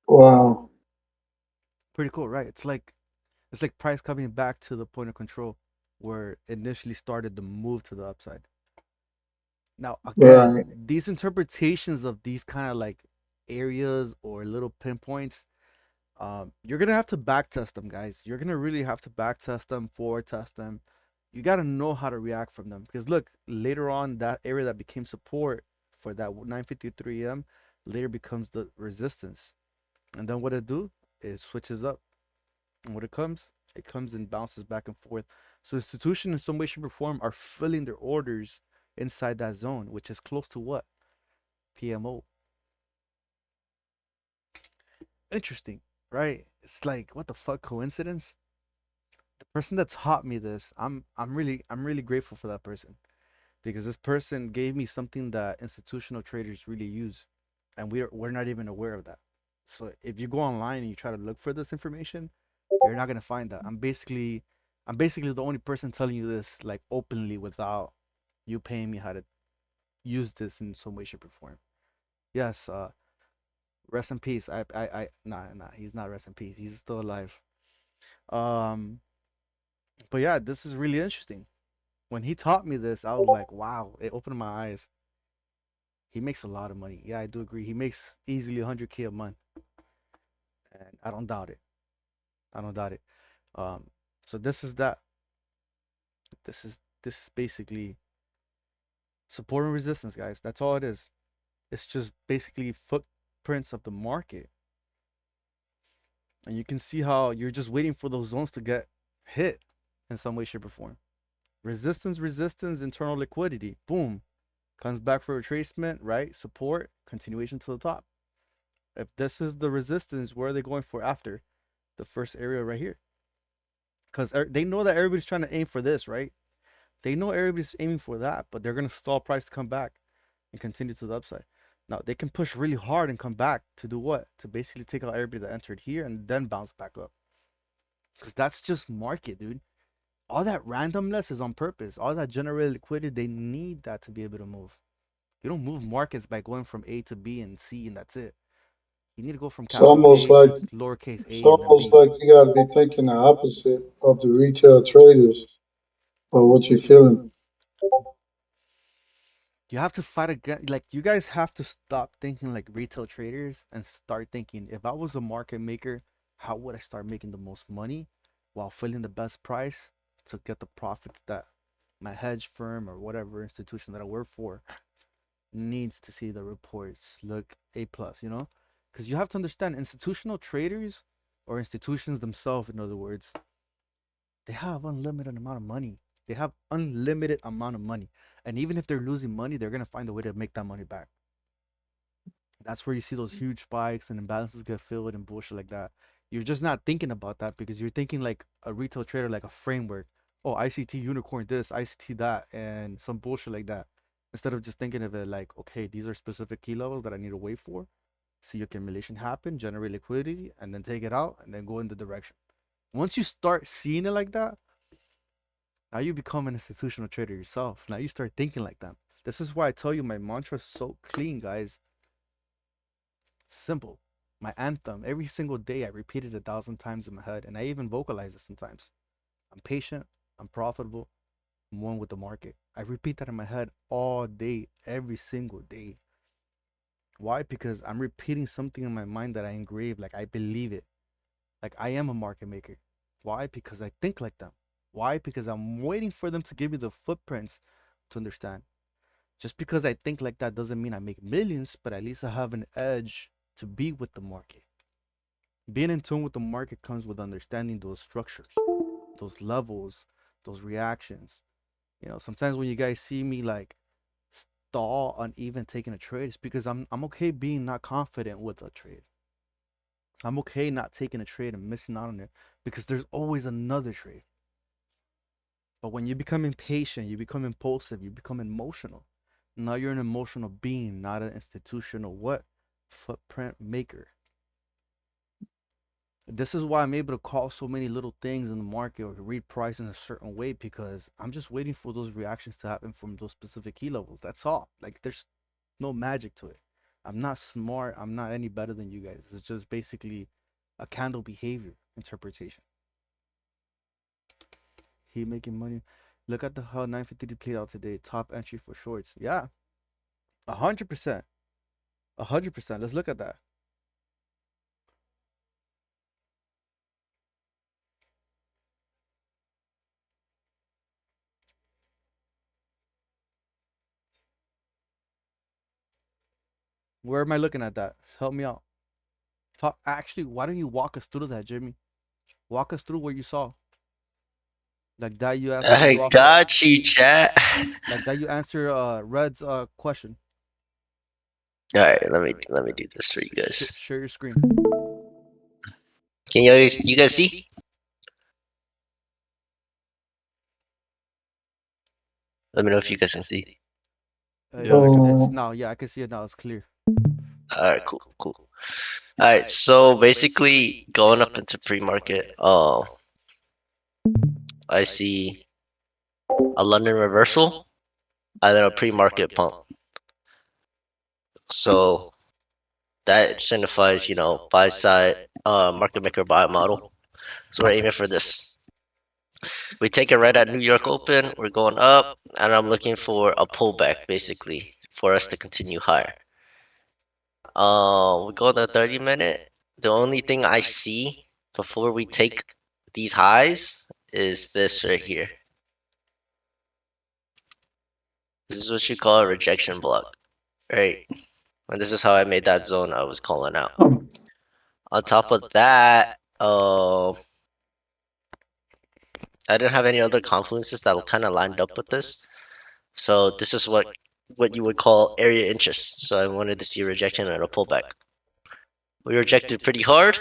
Wow. Pretty cool, right? It's like price coming back to the point of control where it initially started the move to the upside. Now, again, Right. these interpretations of these kind of like areas or little pinpoints, you're gonna have to back test them, guys. You're gonna really have to back test them, forward test them. You gotta know how to react from them because look, later on, that area that became support for that 9:53 a.m. later becomes the resistance, and then what it do? It switches up, and what it comes and bounces back and forth. So institutions in some way, shape, or form are filling their orders inside that zone, which is close to what? PMO. Interesting, right? It's like what the fuck coincidence? The person that taught me this, I'm really grateful for that person because this person gave me something that institutional traders really use, and we're not even aware of that. So if you go online and you try to look for this information, you're not gonna find that. I'm basically the only person telling you this like openly without you paying me how to use this in some way, shape, or form. Yes, rest in peace. Nah, he's not rest in peace. He's still alive. Um, but yeah, this is really interesting. When he taught me this, I was like, wow, it opened my eyes. He makes a lot of money. Yeah, I do agree. He makes easily 100K a month, and I don't doubt it. I don't doubt it. Um, so this is that. This is basically support and resistance, guys. That's all it is. It's just basically footprints of the market, and you can see how you're just waiting for those zones to get hit in some way, shape, or form. Resistance, resistance, internal liquidity. Boom. Comes back for retracement, right? Support, continuation to the top. If this is the resistance, where are they going for after the first area right here? Because they know that everybody's trying to aim for this, right? They know everybody's aiming for that, but they're gonna stall price to come back and continue to the upside. Now they can push really hard and come back to do what? To basically take out everybody that entered here and then bounce back up. Because that's just market, dude. All that randomness is on purpose. All that generated liquidity, they need that to be able to move. You don't move markets by going from A to B and C and that's it. You need to go from It's capital almost A like to lowercase it's a and then almost B. like you got to be thinking the opposite of the retail traders or what you're feeling. You have to fight again. Like, you guys have to stop thinking like retail traders and start thinking, if I was a market maker, how would I start making the most money while filling the best price to get the profits that my hedge firm or whatever institution that I work for needs to see the reports look A plus, you know? Because you have to understand, institutional traders or institutions themselves, in other words, they have unlimited amount of money. They have unlimited amount of money. And even if they're losing money, they're gonna find a way to make that money back. That's where you see those huge spikes and imbalances get filled and bullshit like that. You're just not thinking about that because you're thinking like a retail trader, like a framework. Oh, ICT unicorn this, ICT that, and some bullshit like that. Instead of just thinking of it like, okay, these are specific key levels that I need to wait for, see accumulation happen, generate liquidity, and then take it out and then go in the direction. Once you start seeing it like that, now you become an institutional trader yourself. Now you start thinking like them. This is why I tell you my mantra is so clean, guys. Simple. My anthem. Every single day I repeat it 1,000 times in my head, and I even vocalize it sometimes. I'm patient. I'm profitable. I'm one with the market. I repeat that in my head all day, every single day. Why? Because I'm repeating something in my mind that I engrave. Like, I believe it. Like, I am a market maker. Why? Because I think like them. Why? Because I'm waiting for them to give me the footprints to understand. Just because I think like that doesn't mean I make millions, but at least I have an edge to be with the market. Being in tune with the market comes with understanding those structures, those levels, those reactions. You know, sometimes when you guys see me like stall on even taking a trade, it's because I'm okay being not confident with a trade. I'm okay not taking a trade and missing out on it because there's always another trade. But when you become impatient, you become impulsive, you become emotional. Now you're an emotional being, not an institutional what? Footprint maker. This is why I'm able to call so many little things in the market or read price in a certain way because I'm just waiting for those reactions to happen from those specific key levels. That's all. Like, there's no magic to it. I'm not smart. I'm not any better than you guys. It's just basically a candle behavior interpretation. He making money. Look at the how 950 played out today. Top entry for shorts. Yeah, 100%. 100%. Let's look at that. Where am I looking at that? Help me out. Talk. Actually, why don't you walk us through that, Jimmy? Walk us through what you saw. Like that, you I you offer. got you, chat. Like that, you answer Red's question. All right, let me do this for you guys. Share your screen. Can you guys see? Let me know if you guys can see. Yeah, Yes. it's So, now. Yeah, I can see it now. It's clear. All right, cool, cool. All right, so basically going up into pre-market, I see a London reversal and then a pre-market pump. So that signifies, buy side, market maker buy model. So we're aiming for this. We take it right at New York Open. We're going up, and I'm looking for a pullback, basically, for us to continue higher. We go on the 30-minute. The only thing I see before we take these highs is this right here. This is what you call a rejection block, right? And this is how I made that zone I was calling out. On top of that, I didn't have any other confluences that kind of lined up with this. So this is what you would call area interest. So I wanted to see a rejection and a pullback. We rejected pretty hard.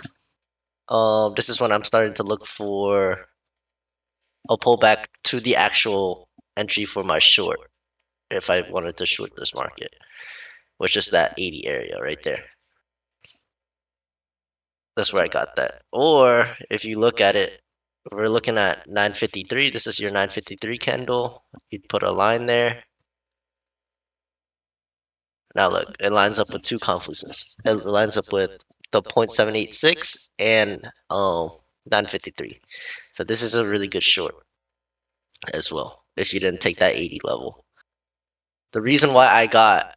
This is when I'm starting to look for a pullback to the actual entry for my short if I wanted to short this market, which is that 80 area right there. That's where I got that. Or if you look at it, we're looking at 953. This is your 953 candle. You'd put a line there. Now look, it lines up with two confluences. It lines up with the 0.786 and 953. So this is a really good short as well. If you didn't take that 80 level, the reason why I got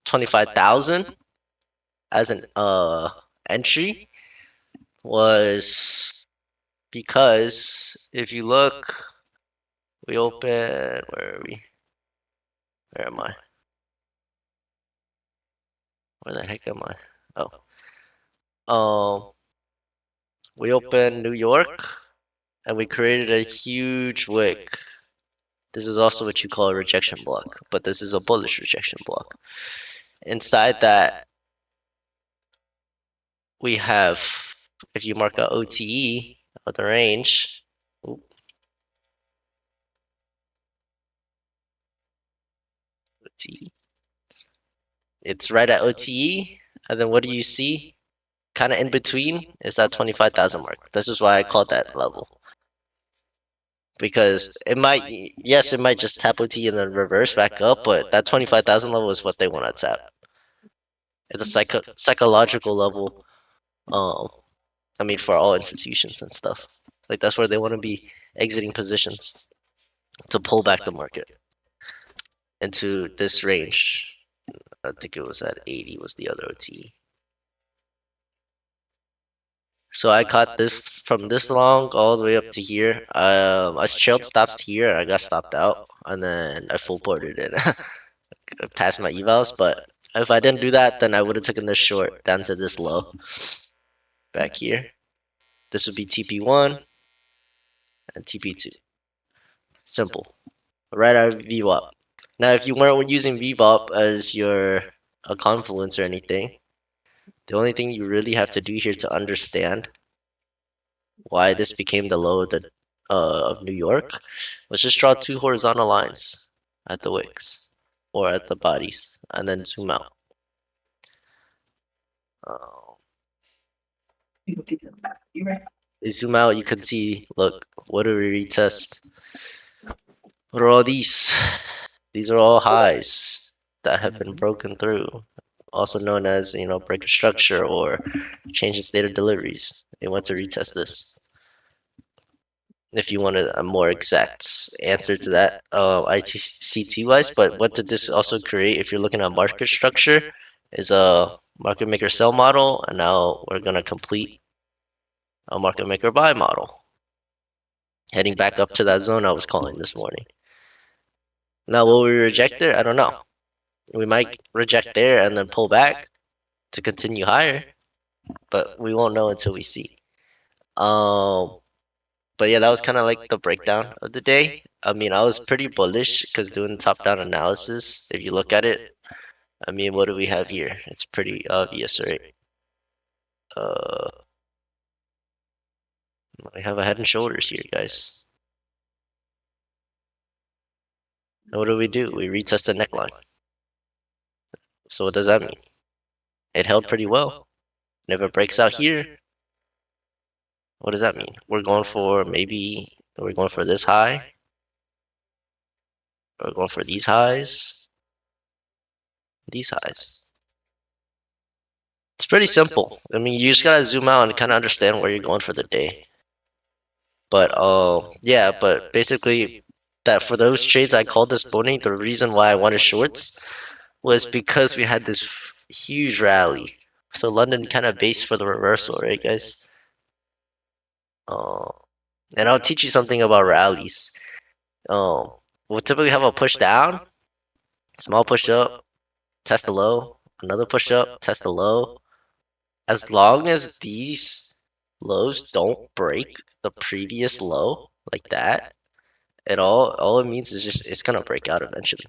25,000 as an entry was because if you look, we open, where are we? Where am I? Where the heck am I? Oh, we opened New York and we created a huge wick. This is also what you call a rejection block, but this is a bullish rejection block. Inside that, we have, if you mark a OTE of the range, OTE, it's right at OTE, and then what do you see? Kind of in between is that 25,000 mark. This is why I called that level. Because it might, yes, it might just tap OT and then reverse back up, but that 25,000 level is what they want to tap. It's a psychological level. Um, I mean, for all institutions and stuff. Like that's where they want to be exiting positions to pull back the market into this range. I think it was at 80 was the other OT. So I caught this from this long all the way up to here. I trailed stops here. I got stopped out, and then I full ported it. Past my evals, but if I didn't do that, then I would have taken this short down to this low back here. This would be TP1 and TP2. Simple. Right out of VWAP. Now, if you weren't using VWAP as your a confluence or anything, the only thing you really have to do here to understand why this became the low of New York was just draw two horizontal lines at the wicks or at the bodies and then zoom out. Uh, you zoom out, you can see, look, what do we retest? What are all these? These are all highs that have been broken through, also known as, break of structure or change in state of deliveries. They want to retest this. If you wanted a more exact answer to that, ITCT wise, but what did this also create? If you're looking at market structure, is a market maker sell model, and now we're gonna complete a market maker buy model, heading back up to that zone I was calling this morning. Now, will we reject there? I don't know. We might reject there and then pull back to continue higher, but we won't know until we see. Um, but yeah, that was kind of like the breakdown of the day. I mean, I was pretty bullish because doing top-down analysis, if you look at it, I mean, what do we have here? It's pretty obvious, right? Uh, we have a head and shoulders here, guys. And what do? We retest the neckline. So what does that mean? It held pretty well. And if it breaks out here, what does that mean? We're going for this high. We're going for these highs. These highs. It's pretty simple. I mean, you just gotta zoom out and kind of understand where you're going for the day. But yeah, but basically that for those trades I called this morning, the reason why I wanted shorts was because we had this huge rally. So London kind of based for the reversal, right, guys? Uh, and I'll teach you something about rallies. Um, we'll typically have a push down, small push up, test the low, another push up, test the low. As long as these lows don't break the previous low like that, all it means is just it's gonna break out eventually,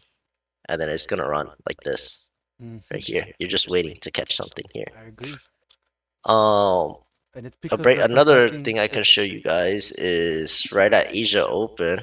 and then it's gonna run like this right here. You're just waiting to catch something here. I agree. Um, And it's a because break. they're Another protecting thing I can show you guys is right at Asia Open.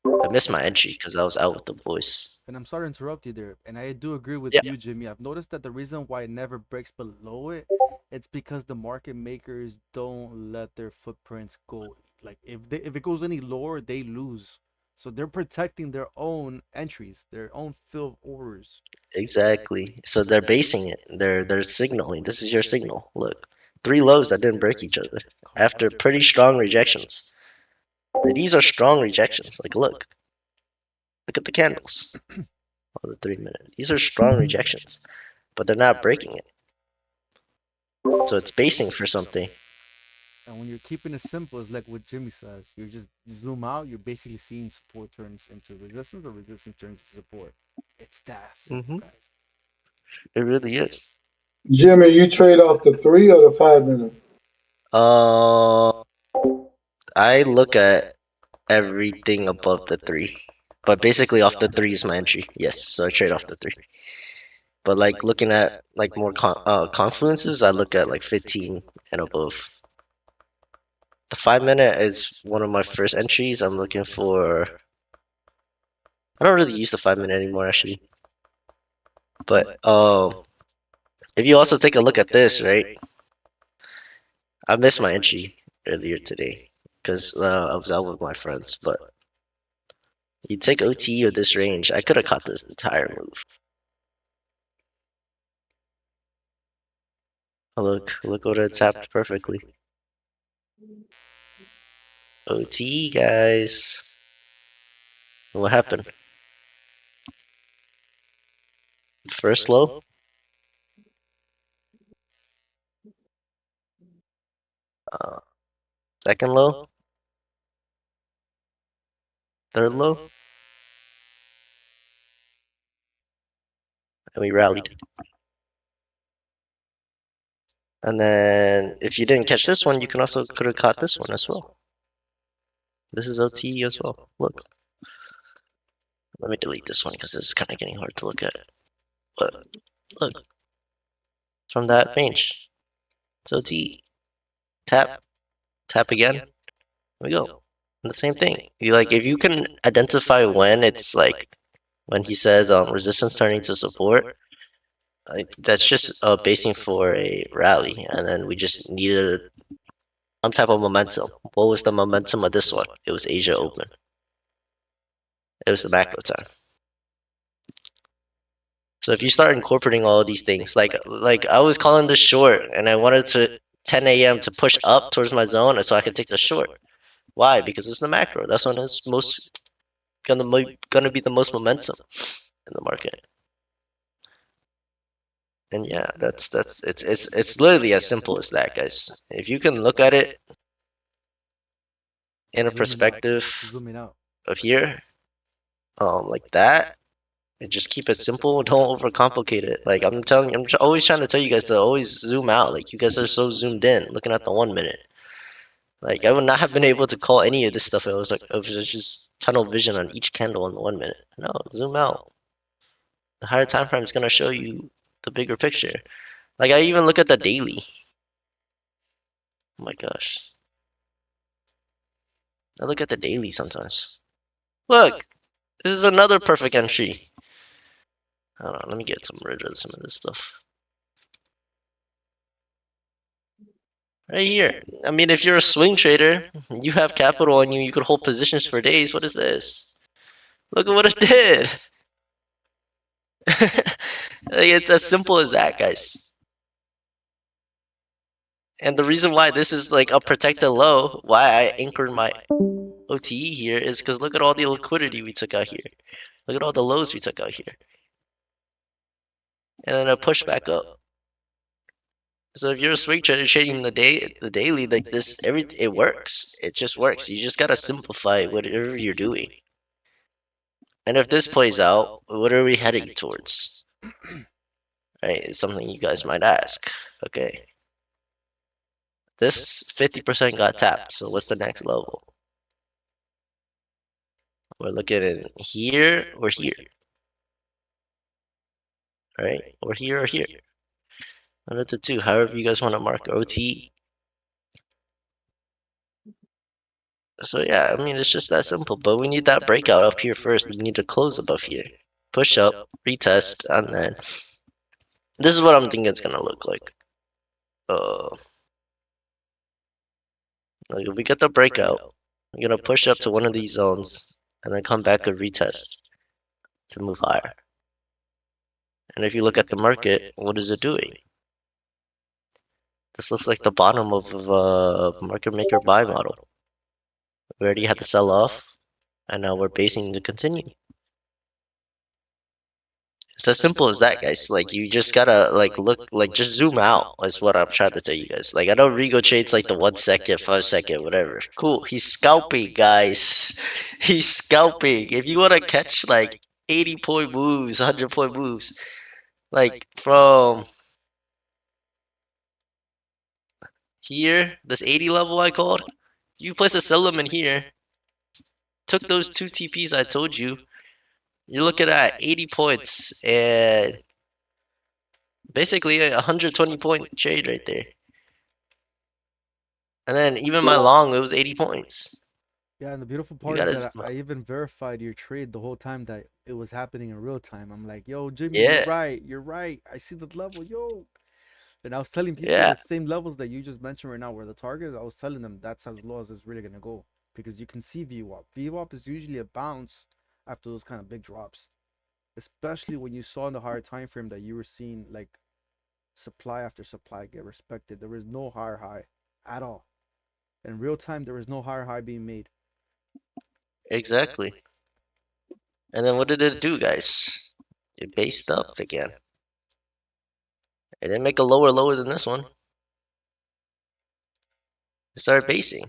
I missed my entry because I was out with the boys. and I'm sorry to interrupt you there. And I do agree with Yeah, you, Jimmy. I've noticed that the reason why it never breaks below it, it's because the market makers don't let their footprints go. Like if it goes any lower, they lose. So they're protecting their own entries, their own fill orders. Exactly. So they're basing it. They're signaling. This is your signal. Look, three lows that didn't break each other after pretty strong rejections. Like, these are strong rejections. Like look at the candles. Oh, the 3 minute. These are strong rejections, but they're not breaking it. So it's basing for something. And when you're keeping it simple, it's like what Jimmy says. You just zoom out, you're basically seeing support turns into resistance or resistance turns into support. It's that simple, Hmm. guys. It really is. Jimmy, you trade off the 3 or the 5 minute? Uh, I look at everything above the three, but basically off the three is my entry. Yes, so I trade off the three. But like looking at like more confluences, I look at like 15 and above. The 5 minute is one of my first entries. I'm looking for. I don't really use the 5 minute anymore actually, but if you also take a look at this, right? I missed my entry earlier today because I was out with my friends. But you take OT of this range, I could have caught this entire move. Oh, look what it tapped perfectly. OT, guys. What happened? First low, uh, second low, third low, and we rallied. And then if you didn't catch this one, you can also could have caught this one as well. This is OT as well. Look, let me delete this one because it's kind of getting hard to look at. But look, from that range, it's OT. Tap, tap again. Here we go. And the same thing. You like if you can identify when it's like when he says resistance turning to support, like that's just basing for a rally, and then we just needed some type of momentum. What was the momentum of this one? It was Asia Open. It was the macro time. So if you start incorporating all of these things, like I was calling this short, and I wanted to 10 a.m. to push up towards my zone, so I could take the short. Why? Because it's the macro. That's when it's most gonna be the most momentum in the market. And yeah, that's it's literally as simple as that, guys. If you can look at it in a Zooming out. perspective Zooming out. of here, like that, and just keep it simple. Don't overcomplicate it. Like I'm telling you, always trying to tell you guys to always zoom out. Like you guys are so zoomed in, looking at the 1 minute. Like I would not have been able to call any of this stuff. It was just tunnel vision on each candle in the 1 minute. No, zoom out. The higher time frame is gonna show you the bigger picture. Like I even look at the daily. Oh my gosh. I look at the daily sometimes. Look, this is another perfect entry. Hold on, let me get some rid of some of this stuff. Right here. I mean, if you're a swing trader, you have capital on you, you could hold positions for days. What is this? Look at what it did. Like, it's as simple as that, guys. And the reason why this is like a protected low, why I anchored my OTE here, is because look at all the liquidity we took out here. Look at all the lows we took out here. And then a push back up. So if you're a swing trader trading the daily like this, it works. It just works. You just gotta simplify whatever you're doing. And if this plays out, what are we heading towards? Right, it's something you guys might ask. Okay, this 50% got tapped. So what's the next level? We're looking in here or here, right? Or here or here. One of the two, however you guys want to mark OT. So yeah, I mean, it's just that simple. But we need that breakout up here first. We need to close above here. Push up, retest, and then this is what I'm thinking it's gonna look like. Uh, like if we get the breakout, we're gonna push up to one of these zones, and then come back a retest to move higher. And if you look at the market, what is it doing? This looks like the bottom of a market maker buy model. We already had the sell off, and now we're basing to continue. It's as simple as that, guys. Like you just gotta like look, like just zoom out. Is what I'm trying to tell you guys. Like I know Rigo trades like the 1 second, 5 second, whatever. Cool. He's scalping, guys. He's scalping. If you wanna catch like 80-point moves, 100-point moves, like from here, this 80 level I called, you place a sell them in here. Took those two TPs I told you. You're looking at 80 points and basically a 120-point trade right there. And then even my long, it was 80 points. Yeah, and the beautiful You part is gotta, that I even verified your trade the whole time that it was happening in real time. I'm like, yo, Jimmy, you're yeah, right. You're right. I see the level, yo. And I was telling people yeah, the same levels that you just mentioned right now were the targets. I was telling them that's as low as it's really gonna go because you can see VWAP. VWAP is usually a bounce after those kind of big drops, especially when you saw in the higher time frame that you were seeing like supply after supply get respected. There was no higher high at all. In real time, there was no higher high being made. exactly. And then what did it do, guys? It based up again. It didn't make a lower than this one. It started basing.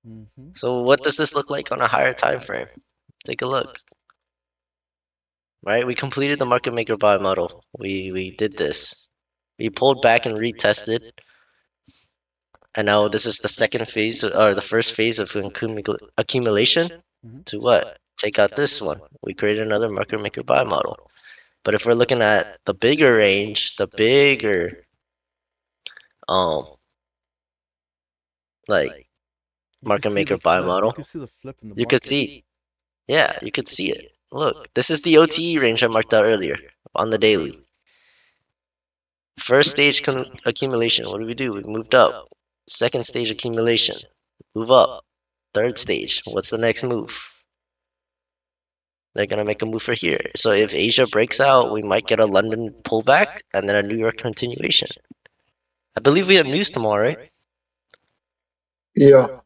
Mm-hmm. So what does this look like on a higher time frame? Take a look. Right, we completed the market maker buy model. We did this. We pulled back and retested. And now this is the second phase, or the first phase of accumulation. Mm-hmm. To what? Take out this one. We created another market maker buy model. But if we're looking at the bigger range, the bigger um like You could market see maker the buy flip. You model, could see the flip in the you could market. see, yeah, you could see it. Look, this is the OTE range I marked out earlier on the daily. First stage accumulation. What do? We moved up. Second stage accumulation. Move up. Third stage. What's the next move? They're gonna make a move for here. So if Asia breaks out, we might get a London pullback and then a New York continuation. I believe we have news tomorrow, right? Yeah.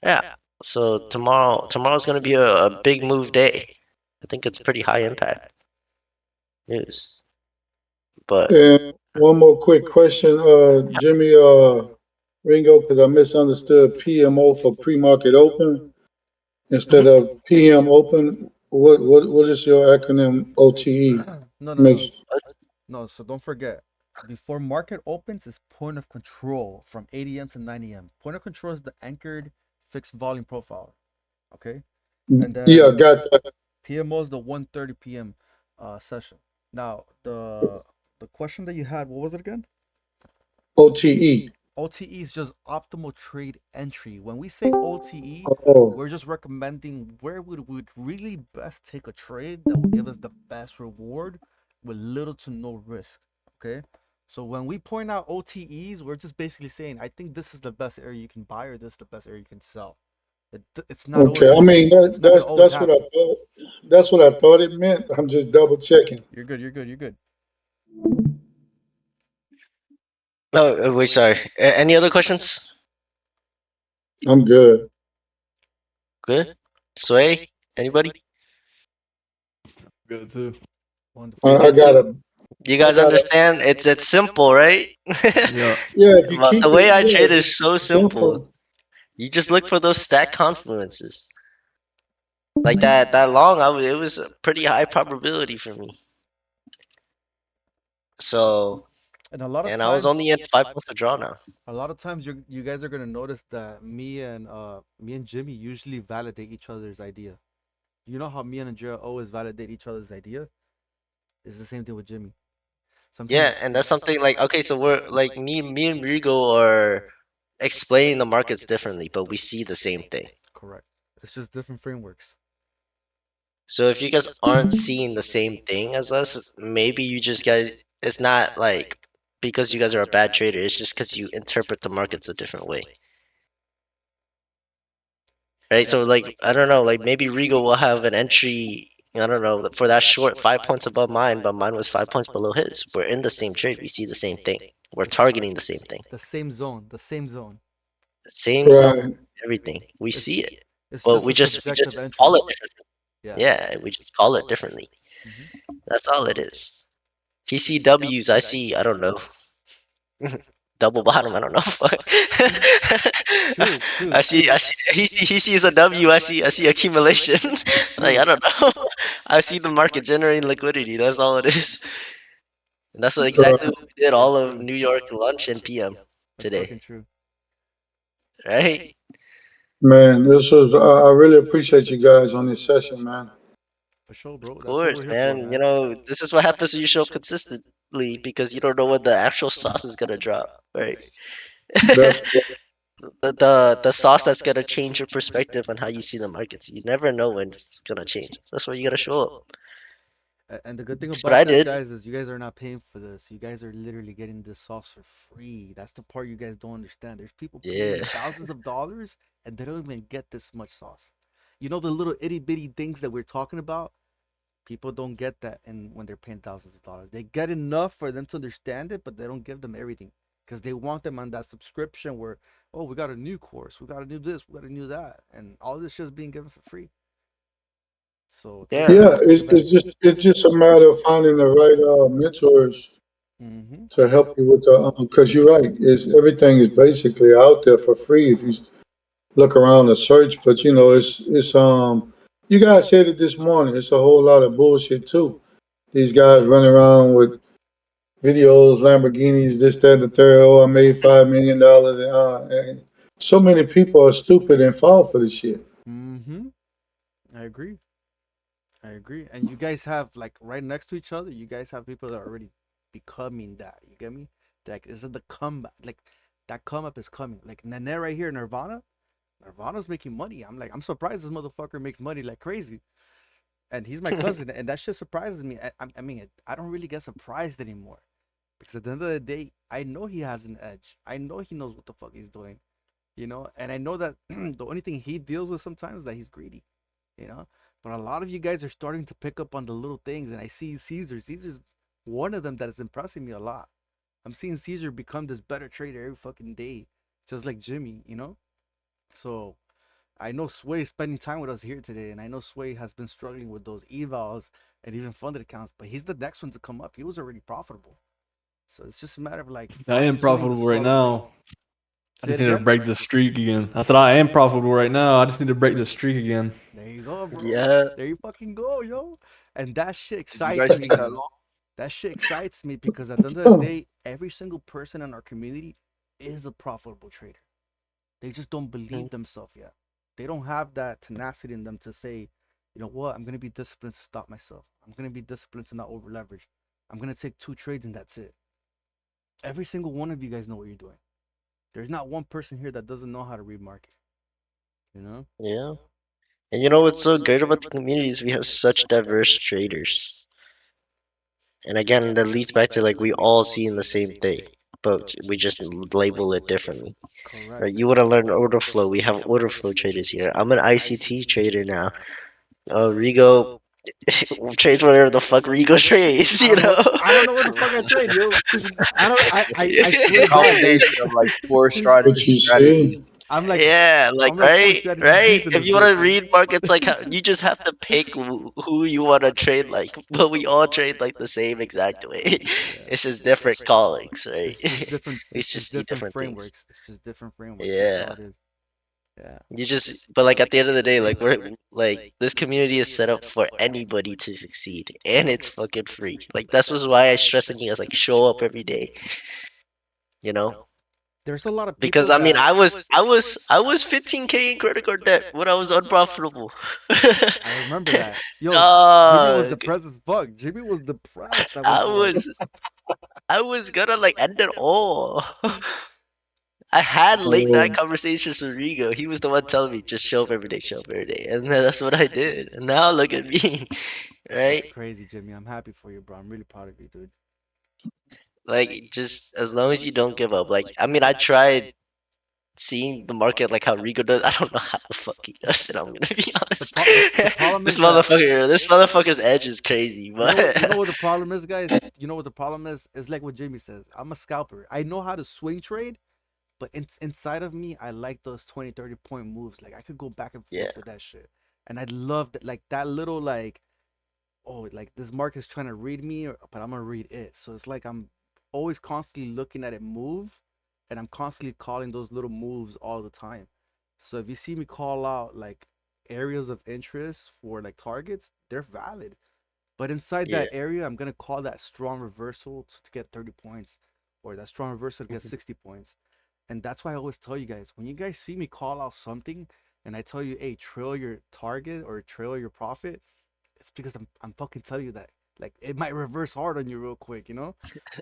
Yeah. So tomorrow's gonna be a big move day. I think it's pretty high impact news. But And one more quick question, Jimmy, Ringo, because I misunderstood PMO for pre-market open instead of mhm. PM open. What is your acronym OTE? No, no, no, Makes no. So don't forget, before market opens is point of control from 8 a.m. to 9 a.m. Point of control is the anchored fixed volume profile. Okay, and yeah, then got that. PMO is the 1:30 p.m. Session. Now the question that you had, what was it again? OTE. OTE is just optimal trade entry. When we say OTE, Oh, we're just recommending where would really best take a trade that will give us the best reward with little to no risk. Okay. So when we point out OTEs, we're just basically saying, I think this is the best area you can buy, or this is the best area you can sell. It's not always okay. I gonna. mean It's not gonna always that's what I happen. thought. That's what I thought it meant. I'm just double checking. You're good. You're good. You're good. oh, wait, sorry. Any other questions? I'm good. Good. Sway. Anybody? Good too. You Wonderful. I good got too? a. You I guys got a. understand? It's simple, right? Yeah. Yeah, if you But the keep way it, I yeah, trade is so simple. simple. You just look for those stack confluences. Like that long, it was a pretty high probability for me. So, And a lot of and I was times, only at 5 months of draw now. you guys are gonna notice that me and Jimmy usually validate each other's idea. You know how me and Andrea always validate each other's idea? It's the same thing with Jimmy. Sometimes Yeah, and that's something like, okay, so we're like me and Rigo are explaining the markets differently, but we see the same thing. correct. It's just different frameworks. So if you guys aren't seeing the same thing as us, maybe you just guys, it's not like because you guys are a bad trader, it's just because you interpret the markets a different way. right? So like I don't know, like maybe Rigo will have an entry. I don't know for that short 5 points above mine, but mine was 5 points below his. We're in the same trade. We see the same thing. We're It's targeting the same thing. the same zone, the same zone. Same zone, Right. everything. We It's see it, it's but just we a just subjective call entry. it differently. Yeah. Yeah, we just call it differently. Hmm. That's all it is. TCWs, I see. I don't know. Double bottom. I don't know. True, I true. see. I see. He sees a W. I see accumulation. It's Like I true. don't know. I see the market generating liquidity. That's all it is. And that's what exactly Right. what we did all That's of true. New York lunch and PM That's today, fucking true. right? Man, this was, I really appreciate you guys on this session, man. For sure, bro. Of That's what course, we're here for, man. You man. know, this is what happens when you show up consistently because you don't know when the actual sauce is gonna drop, right? That, The sauce that's gonna change your perspective on how you see the markets. You never know when it's gonna change. That's why you gotta show up. And the good thing That's what about I this, did. guys, is you guys are not paying for this. You guys are literally getting this sauce for free. That's the part you guys don't understand. There's people Yeah. paying thousands of dollars and they don't even get this much sauce. You know the little itty bitty things that we're talking about? People don't get that and when they're paying thousands of dollars. They get enough for them to understand it, but they don't give them everything. Because they want them on that subscription where, oh, we got a new course, we got to do this, we got to do that. And all this shit is being given for free. So take Yeah. yeah, advantage, take advantage. it's just a matter of finding the right mentors Mm-hmm. to help you with the, because you're right, is everything is basically out there for free if you look around and search. But you know, you guys said it this morning. It's a whole lot of bullshit too. These guys running around with videos, Lamborghinis, this, that, and the third. Oh, I made $5 million, and so many people are stupid and fall for this shit. Mm-hmm. I agree. I agree. And you guys have like right next to each other, you guys have people that are already becoming that. You get me? Like is it the comeback? Like that come up is coming. Like Nene right here, Nirvana. Nirvana's making money. I'm like, I'm surprised this motherfucker makes money like crazy. And he's my cousin, and that shit surprises me. I mean, I don't really get surprised anymore because at the end of the day, I know he has an edge. I know he knows what the fuck he's doing, and I know that the only thing he deals with sometimes is that he's greedy, you know. But a lot of you guys are starting to pick up on the little things, and I see Caesar. Caesar's one of them that is impressing me a lot. I'm seeing Caesar become this better trader every fucking day, just like Jimmy. So I know Sway is spending time with us here today, and I know Sway has been struggling with those evals and even funded accounts, but he's the next one to come up. He was already profitable. So it's just a matter of like I am fine tuning the profitable right smaller things. now. I Say it just need to again. break the streak again. I said I am profitable right now. I just need to break the streak again. There you go, bro. Yeah. There you fucking go, yo. And that shit Did you excites guys me, take that man. long? That shit excites me because at the end of the day, every single person in our community is a profitable trader. They just don't believe themselves yet. They don't have that tenacity in them to say, you know what, I'm gonna be disciplined to stop myself. I'm gonna be disciplined to not over leverage. I'm gonna take two trades and that's it. Every single one of you guys know what you're doing. There's not one person here that doesn't know how to read market. You know? Yeah. And you know what's so great about the community is we have such diverse traders. And again, that leads back to like we all see in the same thing, but we just label it differently. Right? Correct. You want to learn order flow. We have order flow traders here. I'm an ICT trader now. Oh, Rigo trades whatever the fuck Rigo trades, I you don't know. know? I don't know what the fuck I trade, yo. I don't. I It's swear a to God, combination of like four But you strategies. see, I'm like Yeah, like I'm like four right, strategies right. deep in If this you want bitch, to yo. read markets, like how you just have to pick who you want to trade like, but we all trade like the same exact way. Yeah. It's just different callings, right? It's just different. We It's just see different different things. frameworks. It's just different frameworks. That's all Yeah, it is. Yeah. you just, but like at the end of the day, like we're like this community is set up for anybody to succeed, and it's fucking free. Like that's was why I stress on you guys, like show up every day, you know. There's a lot of Because people I mean, that I was 15K in credit card debt when I was unprofitable. I remember that. Yo, Jimmy was Dog, depressed as fuck. Jimmy was depressed at one I point. was I was gonna like end it all. I had late night oh, conversations with Rigo. He was the one telling me just show up every day, and then that's what I did. And now look at me, That's right? crazy, Jimmy. I'm happy for you, bro. I'm really proud of you, dude. Like just as long as you don't give up. Like I mean, I tried seeing the market like how Rico does. I don't know how the fuck he does it. I'm gonna be The honest. pro the problem is that This motherfucker's edge is crazy, you know but what the problem is, guys. You know what the problem is? It's like what Jimmy says. I'm a scalper. I know how to swing trade, but inside of me, I like those 20, 30 point moves. Like I could go back and yeah, forth with that shit, and I love that. Like that little like, oh, like this market's trying to read me, but I'm gonna read it. So it's like I'm always constantly looking at it move, and I'm constantly calling those little moves all the time. So if you see me call out like areas of interest for like targets, they're valid. But inside yeah, that area, I'm gonna call that strong reversal to get 30 points, or that strong reversal to get mhm, 60 points. And that's why I always tell you guys, when you guys see me call out something and I tell you, hey, trail your target or trail your profit, it's because I'm fucking telling you that. Like it might reverse hard on you real quick, you know?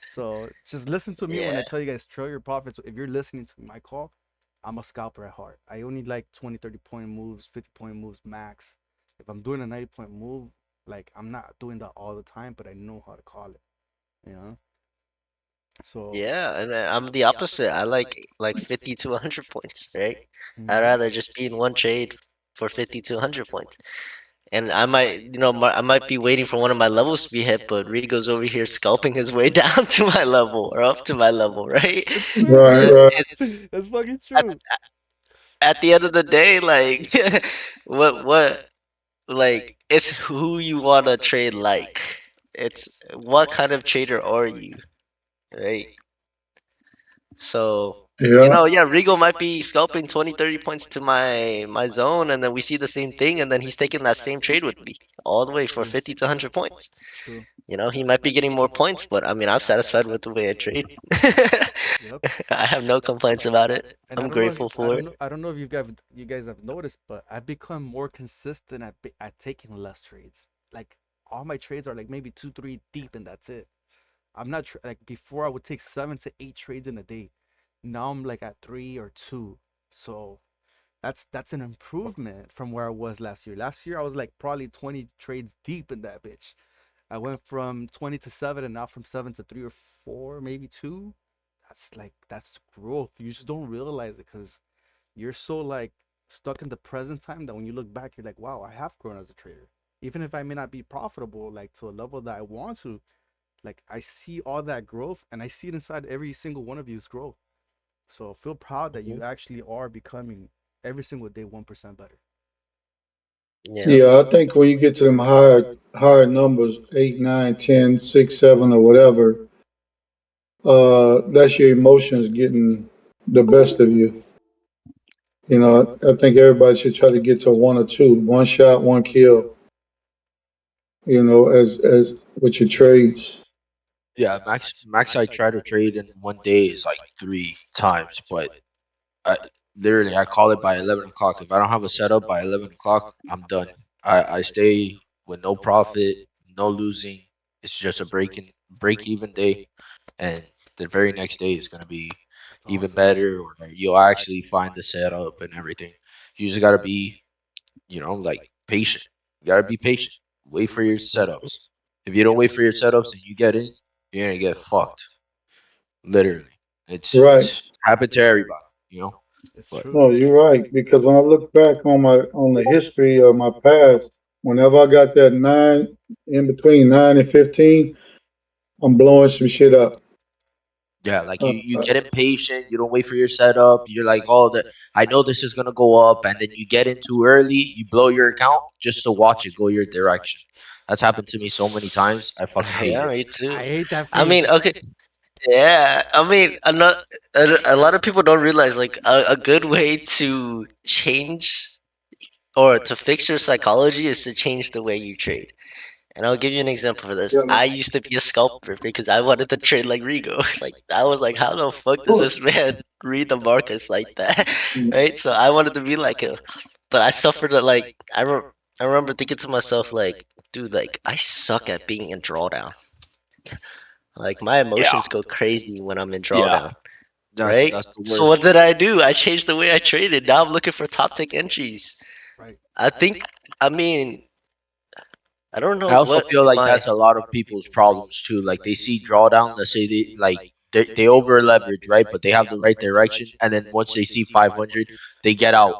So just listen to me when yeah, I tell you guys trail your profits. If you're listening to my call, I'm a scalper at heart. I only like 20, 30 point moves, 50 point moves max. If I'm doing a 90 point move, like I'm not doing that all the time, but I know how to call it, you know? So yeah. And I'm the opposite. I like 50 to 100 points, right? I'd mhm. rather just be in one trade for 50 to 100 points. And I might, I might be waiting for one of my levels to be hit, but Rigo's over here scalping his way down to my level or up to my level, right? It's So Right, true. right. It's fucking at, true. at the end of the day, like, what, like, it's who you want to trade like. It's what kind of trader are you, right? So, Yeah. yeah, Rigo might be scalping 20, 30 points to my zone, and then we see the same thing, and then he's taking that same trade with me all the way for True. 50 to 100 points. True. He might be getting more points, but I mean, I'm satisfied with the way I trade. Yep. I have no complaints about it. And I'm grateful for it. I don't know if you guys have noticed, but I've become more consistent at taking less trades. Like all my trades are like maybe two, three deep, and that's it. I'm not like before I would take 7 to 8 trades in a day. Now I'm like at 3 or 2. So that's an improvement from where I was last year. Last year I was like probably 20 trades deep in that bitch. I went from 20 to 7, and now from 7 to 3 or 4, maybe 2. That's growth. You just don't realize it because you're so like stuck in the present time that when you look back, you're like, wow, I have grown as a trader. Even if I may not be profitable like to a level that I want to, like I see all that growth and I see it inside every single one of you's growth. So feel proud that Mhm. you actually are becoming every single day 1% better. Yeah. Yeah, I think when you get to them higher numbers, 8, 9, 10, 6, 7, or whatever, that's your emotions getting the best of you. I think everybody should try to get to one or two, one shot, one kill. As with your trades. Yeah, max I try to trade in one day is like 3 times, but I literally I call it by 11 o'clock. If I don't have a setup by 11 o'clock, I'm done. I stay with no profit, no losing. It's just a break even day, and the very next day is gonna be That's even awesome. better, or you'll actually find the setup and everything. You just gotta be, like patient. You gotta be patient. Wait for your setups. If you don't wait for your setups and you get in, you're gonna get fucked. Literally, Right. it's happened to everybody. It's But true. No, you're right. Because when I look back on the history of my past, whenever I got that nine in between 9 and 15, I'm blowing some shit up. yeah, like Uh, you get impatient. You don't wait for your setup. You're like, oh, I know this is gonna go up, and then you get in too early. You blow your account just to watch it go your direction. That's happened to me so many times. I fucking hate Yeah, it. me too. I hate that I mean, feeling. okay, yeah. I mean, a lot of people don't realize like a good way to change or to fix your psychology is to change the way you trade. And I'll give you an example for this. I used to be a scalper because I wanted to trade like Rigo. Like I was like, how the fuck does this man read the markets like that? Right? So I wanted to be like him. But I suffered it like I remember thinking to myself like, dude, like I suck at being in drawdown. Like my Yeah, emotions go crazy when I'm in yeah. drawdown, That's right? that's the So what worst. did I do? I changed the way I traded. Now I'm looking for top tick entries. Right. I think I mean I don't I know also what feel like my that's a lot of people's problems too. Like they see drawdown. Let's say they like they over leverage, right? But they have the right direction, and then once they see 500, they get out,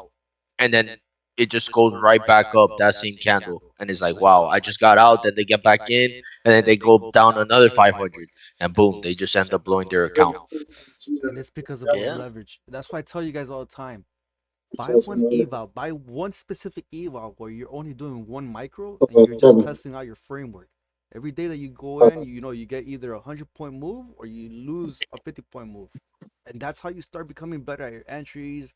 and then it just goes right back up that same candle, and it's like, wow, I just got out. Then they get back in, and then they go down another 500, and boom, they just end up blowing their account. And it's because of over Yeah. leverage. That's why I tell you guys all the time, buy That's one another. eval, buy one specific eval where you're only doing one micro and you're just testing out your framework. Every day that you go in, you know, you get either a 100-point move or you lose a 50-point move. And that's how you start becoming better at your entries,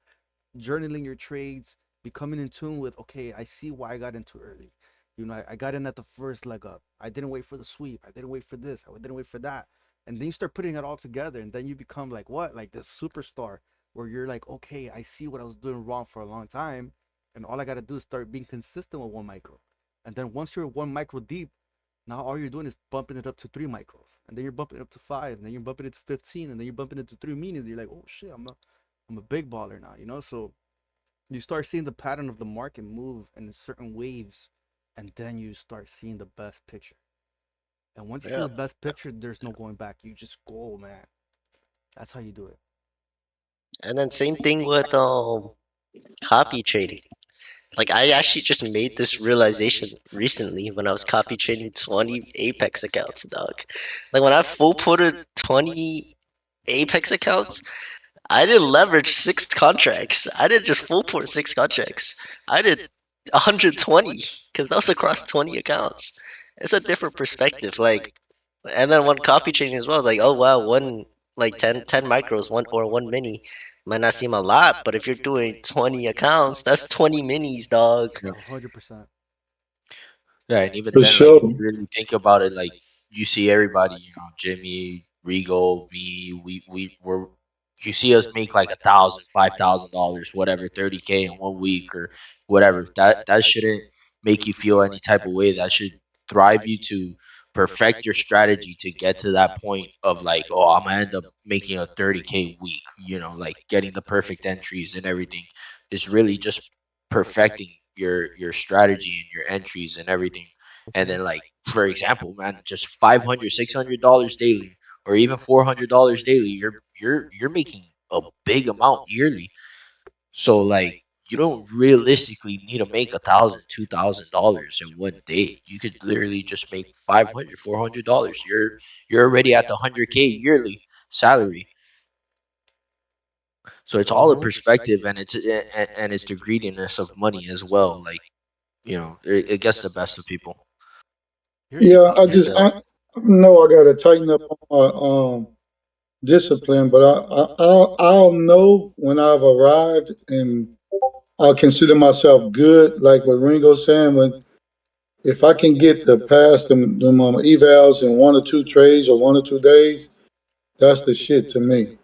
journaling your trades, becoming in tune with, okay, I see why I got into early. You know, I got in at the first leg up. I didn't wait for the sweep. I didn't wait for this. I didn't wait for that. And then you start putting it all together, and then you become like what? Like this superstar where you're like, okay, I see what I was doing wrong for a long time, and all I gotta do is start being consistent with one micro. And then once you're one micro deep, now all you're doing is bumping it up to 3 micros, and then you're bumping it up to 5, and then you're bumping it to 15, and then you're bumping it to 3 minis. You're like, oh shit, I'm a big baller now, you know. So you start seeing the pattern of the market move in certain waves, and then you start seeing the best picture. And once you see Yeah. the best picture, there's no going back. You just go, man. That's how you do it. And then same thing with copy trading. Like I actually just made this realization recently when I was copy trading 20 Apex accounts, dog. Like when I full putted 20 Apex accounts, I didn't leverage 6 contracts. I didn't just full port 6 contracts. I did 120 because that was across 20 accounts. It's a different perspective. Like, and then one copy trading as well. Like, oh wow, one like 10 micros, one mini might not seem a lot, but if you're doing 20 accounts, that's 20 minis, dog. Yeah. 100%. Yeah, and even For then, like sure. if you really think about it, like you see everybody, Jimmy, Regal, me, we're you see us make like 1,000, $5,000, whatever, 30K in 1 week or whatever. That shouldn't make you feel any type of way. That should drive you to perfect your strategy to get to that point of like, oh, I'm gonna end up making a 30K week. Like getting the perfect entries and everything. It's really just perfecting your strategy and your entries and everything. And then like for example, man, just 500, $600 daily or even $400 daily, you're making a big amount yearly. So like you don't realistically need to make 1,000, $2,000 in one day. You could literally just make 500, $400. You're already at the 100K yearly salary. So it's all a perspective, and it's the greediness of money as well. Like it gets the best of people. Yeah, Here's I know I gotta tighten up on my discipline, but I'll know when I've arrived, and I'll consider myself good. Like what Ringo's saying, when if I can get to pass them evals in 1 or 2 trades or 1 or 2 days, that's the shit to me.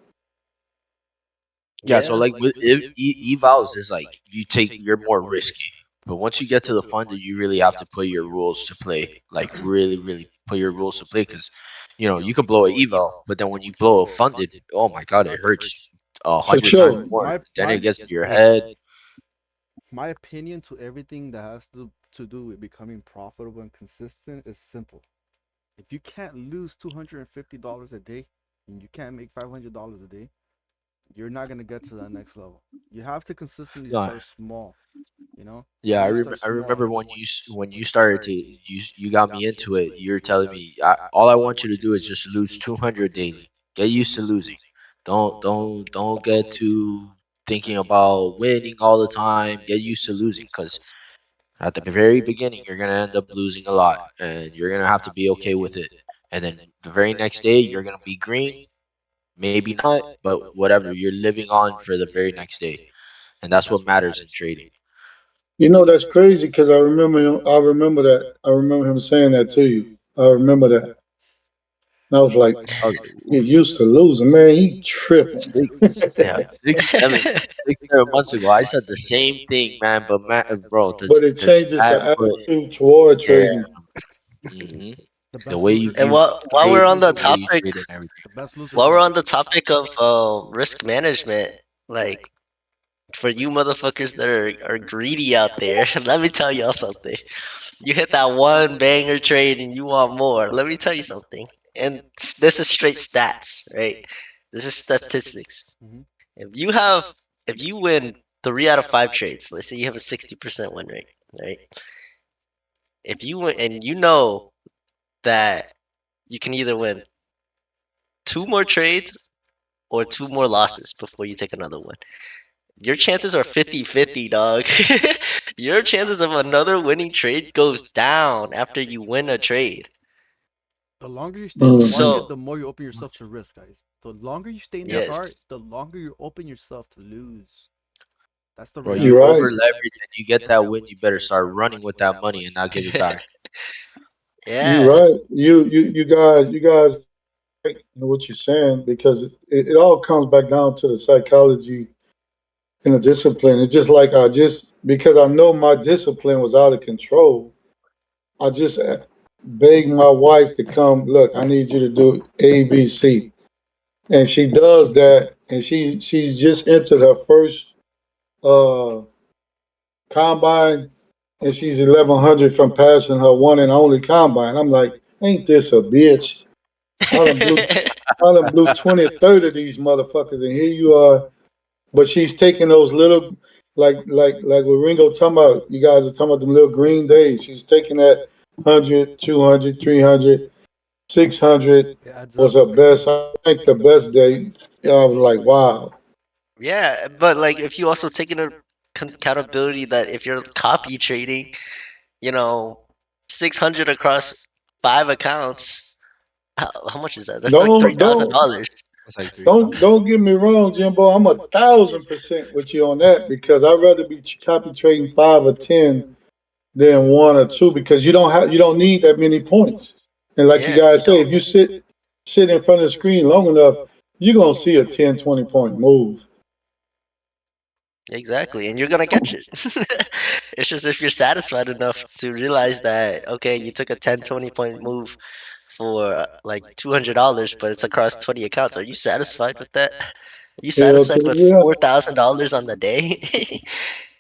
Yeah, so Yeah. like with evals is like you're more risky. But once you get to the funded, you really have to put your rules to play. Like really, really put your rules to play because you can blow an eval, but then when you blow a funded, oh my god, it hurts a For hundred times sure. more. my Then it my gets to your head. my opinion to everything that has to do with becoming profitable and consistent is simple. If you can't lose $250 a day and you can't make $500 a day, you're not gonna get to that next level. You have to consistently No, start small. You know, yeah, you need to start I small. remember when you started to you got me into it. You're telling me all I want you to do is just lose 200 daily. Get used to losing. Don't get too thinking about winning all the time. Get used to losing because at the very beginning you're gonna end up losing a lot, and you're gonna have to be okay with it. And then the very next day you're gonna be green. Maybe not, but whatever. You're living on for the very next day, and that's what matters in trading. You know that's crazy because I remember him. I remember that. I remember him saying that to you. I remember that. And I was like, get used to losing, man. He tripping. Yeah, 6, 7 months ago, I said the same thing, man. But man, bro, But it the changes stat the put, attitude toward yeah, trading. hmm The the best way you loser. And view while we're trade, on the the way you topic, trade, and everything. The best loser while we're pays. on the topic of risk management, like for you motherfuckers that are greedy out there, let me tell y'all something. You hit that one banger trade and you want more. Let me tell you something. and this is straight stats, right? This is statistics. Mm-hmm. If you have, if you win 3 out of 5 trades, let's say you have a 60% win rate, right? If you win, and you know that you can either win 2 more trades or 2 more losses before you take another one. Your chances are 50-50, dog. Your chances of another winning trade goes down after you win a trade. The longer you stay in the Mhm. market, So, the more you open yourself to risk, guys. The longer you stay in the chart, yes. the longer you open yourself to lose. That's the Bro, you You're reality. right. over leverage and you get that win, you better start running with that money and not give it back. You're Yeah. right. You guys, right in what you're saying because it all comes back down to the psychology and the discipline. It's just like I just because I know my discipline was out of control. I just begged my wife to come. Look, I need you to do A, B, C, and she does that. And she's just entered her first uh, combine, and she's 1100 from passing her one and only combine. I'm like, ain't this a bitch? I done blew, I done blew 20, 30 of these motherfuckers, and here you are. But she's taking those little, like what Ringo talking about. You guys are talking about them little green days. She's taking that 100, 200, 300, 600 It adds was up. her best. I think the best day. I was like, wow. Yeah, but like if you also take into accountability that if you're copy trading, you know, 600 across 5 accounts, how much is that? That's like Don't don't $3,000. That's like three don't thousand. don't get me wrong, Jimbo. I'm 1,000% with you on that because I'd rather be copy trading 5 or 10 than 1 or 2 because you don't need that many points. And like you Yeah, you guys say, don't. if you sit in front of the screen long enough, you're gonna see a 10, 20 point move. Exactly, and you're gonna catch it. It's just if you're satisfied enough to realize that, okay, you took a 10, 20 point move for like $200, but it's across 20 accounts. Are you satisfied with that? Are you Hell to satisfied the with yeah. $4,000 on the day?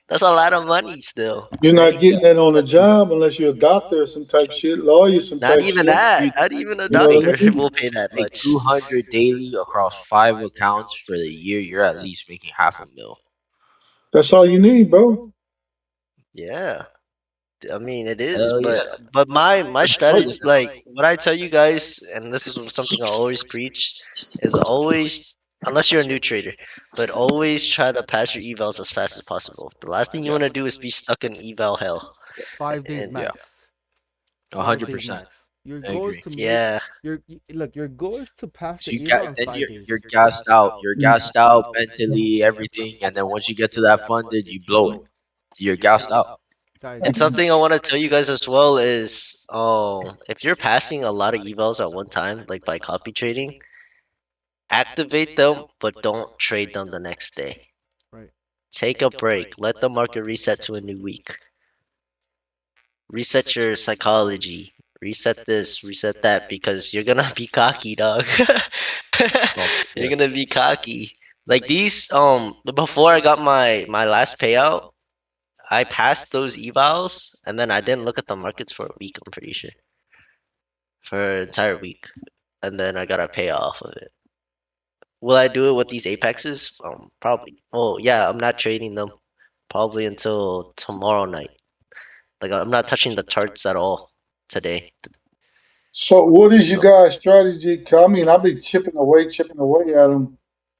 That's a lot of money still, You're not right? getting that on the job unless you're a doctor or some type shit, lawyer, some Not type even shit. that. You Not even a You know what doctor I mean? will pay that make much. 200 daily across 5 accounts for the year. You're at least making half a mil. That's all you need, bro. Yeah. I mean, it is, Hell yeah. but my That's good. strategy, like what I tell you guys, and this is something I always preach, is always, unless you're a new trader, but always try to pass your evals as fast as possible. The last thing you Yeah. want to do is be stuck in eval hell. 5 days And Yeah. max. Five days 100%. max. Your I goal is agree. to make yeah, look. Your goal is to pass So the you got eval in then five you're days. gassed out. You're Mm. gassed out mentally, everything, and then once you get to that funded, you blow it. You're gassed out. Guys, and something I want to tell you guys as well is, if you're passing a lot of evals at one time, like by copy trading, activate them, but don't trade them the next day. right. Take a break. Let the market reset to a new week. Reset your psychology. Reset this, reset that, because you're gonna be cocky, dog. Oh, for You're sure. gonna be cocky. Like these, before I got my last payout, I passed those evals, and then I didn't look at the markets for a week. I'm pretty sure for an entire week, and then I got a payoff of it. Will I do it with these apexes? Probably. Oh yeah, I'm not trading them probably until tomorrow night. Like I'm not touching the charts at all today. So, what is your So guys' strategy? 'Cause I mean, I've been chipping away at them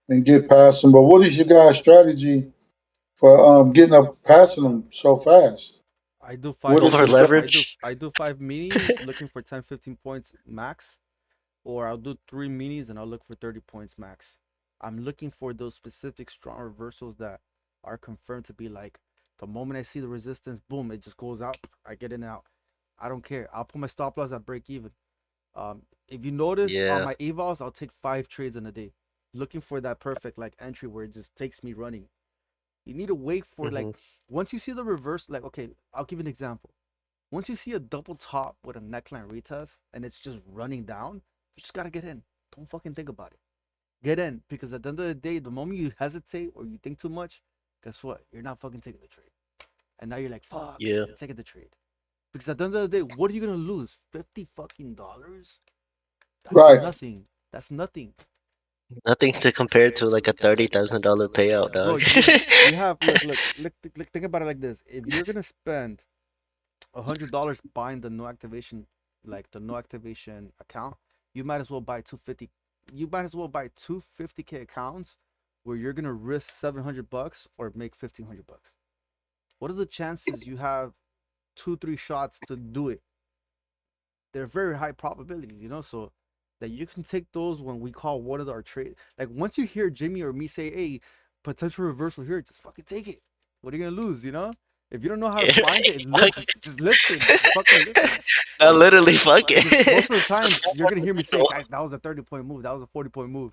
and get past them. But what is your guys' strategy for getting up passing them so fast? I do What five is over the minis. strategy? leverage. I do 5 minis looking for 10, 15 points max, or I'll do 3 minis and I'll look for 30 points max. I'm looking for those specific strong reversals that are confirmed to be like the moment I see the resistance, boom, it just goes out. I get in and out. I don't care. I'll put my stop loss at break even. If you notice on Yeah. my evals, I'll take 5 trades in a day, looking for that perfect like entry where it just takes me running. You need to wait for like Hmm. once you see the reverse. Like okay, I'll give you an example. Once you see a double top with a neckline retest and it's just running down, you just gotta get in. Don't fucking think about it. Get in because at the end of the day, the moment you hesitate or you think too much, guess what? You're not fucking taking the trade. And now you're like, fuck, I Yeah. should have taken the trade. Because at the end of the day, what are you gonna lose? $50 fucking dollars? That's Right. nothing. That's nothing. Nothing to compare to like a $30,000 payout, Bro, dog. you have look think about it like this. If you're gonna spend $100 buying the no activation, like the no activation account, you might as well buy 250. You might as well buy 250K accounts where you're gonna risk $700 or make $1,500. What are the chances you have 2-3 shots to do it? They're very high probabilities, so that you can take those when we call one of our trade. Like once you hear Jimmy or me say, "Hey, potential reversal here," just fucking take it. What are you gonna lose? If you don't know how to Yeah, find it, right. just listen, just fucking listen. No, literally, fuck it. Because most of the That's times you're gonna hear me say, all. "Guys, that was a 30-point move. That was a 40-point move."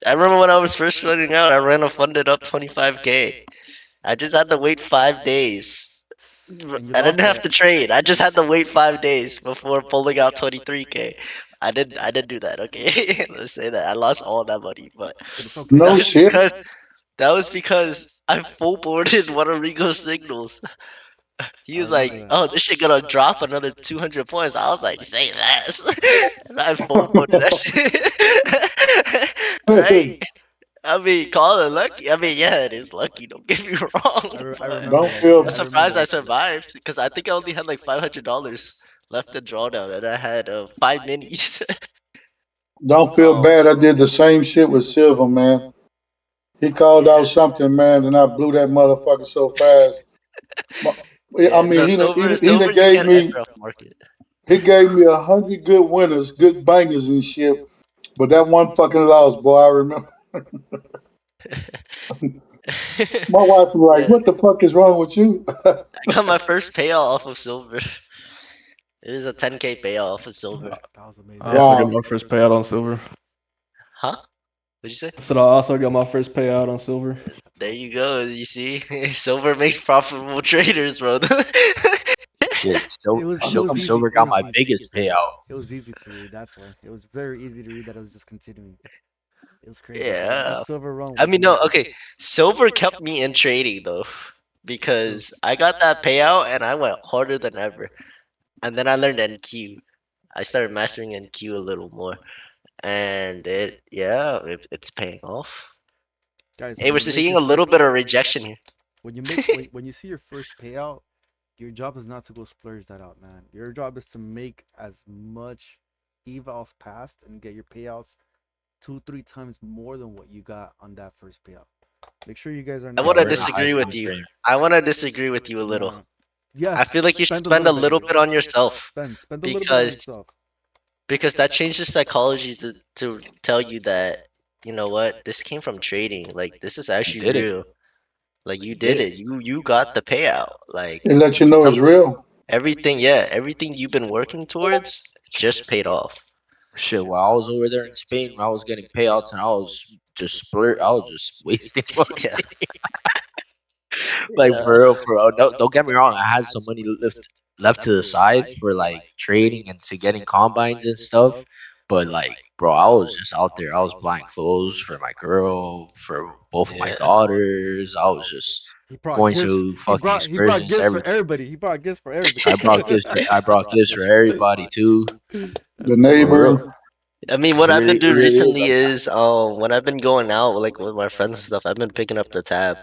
I remember when I was first starting out, I ran a funded up 25K. I just had to wait 5 days. And you I didn't lost have it. to trade. I just had to wait 5 days before pulling out 23K. I didn't do that, okay? Let's say that. I lost all that money, but But it's that No okay. was shit. because I full boarded one of Rico's signals. He I was like, remember that. "Oh, this shit gonna drop another 200 points." I was like, "Say less." And I full boarded that shit. Right? I mean, call it lucky. I mean, yeah, it is lucky. Don't get me wrong, I but remember Don't that feel shit. I'm I remember surprised I that shit. survived because I think I only had like $500 left in drawdown, and I had 5 minis. don't feel Oh, bad. I did the same shit with Silver, man. He called yeah, out something, man, and I blew that motherfucker so fast. I yeah. mean, No, he done, silver, he silver, done you gave can't me enter off market. he gave me 100 good winners, good bangers and shit. But that one fucking loss, boy, I remember. My wife was like, Yeah, "What the fuck is wrong with you?" I got my first payout off of silver. It was a 10K payout off of silver. That was I amazing. also got Wow. my first payout on silver. Huh? What'd you say? I said I also got my first payout on silver. That's There awesome. you go. You see, silver makes profitable traders, bro. Shit, It was easy. Silver It got was my easy. biggest payout. It was easy to read. That's why it was very easy to read. That I was just continuing. It was crazy. That Yeah. silver run I was mean, no, amazing. okay. Silver kept me in trading though, True. because I got that payout and I went harder than ever. And then I learned NQ. I started mastering NQ a little more, and it's paying off. Guys, Hey, when we're you make seeing your a little first, bit of rejection here. when you see your first payout, your job is not to go splurge that out, man. Your job is to make as much evals passed and get your payouts 2-3 times more than what you got on that first payout. Make sure you guys are I not want to We're in a high disagree splurging. with time you. frame. I want to disagree with you a little. No. I Yes, feel like you should spend a spend a little bit. little bit on yourself Spend a little bit on because yourself. that changes psychology to tell you that you know what this came from trading. Like this is You actually did it. real. Like you You did did it. it. You got the payout. Like It let you know some it's real. everything. Yeah, everything you've been working towards just paid off. Shit, while I was over there in Spain, when I was getting payouts and I was just splurt, I was just wasting money. Yeah. Like Yeah. for real. No, don't get me wrong. I had some money left to the side for like trading and to getting combines and stuff. But like, bro, I was just out there. I was buying clothes for my girl, for both of my Yeah. daughters. I was just He brought going gifts. to He fucking brought excursions. gifts for Everything. everybody. He brought gifts for everybody. I brought gifts for everybody too. The That's For awesome. real. neighbor. I mean, It what I've been really, it doing really is recently like that. is when I've been going out like with my friends and stuff, I've been picking up the tab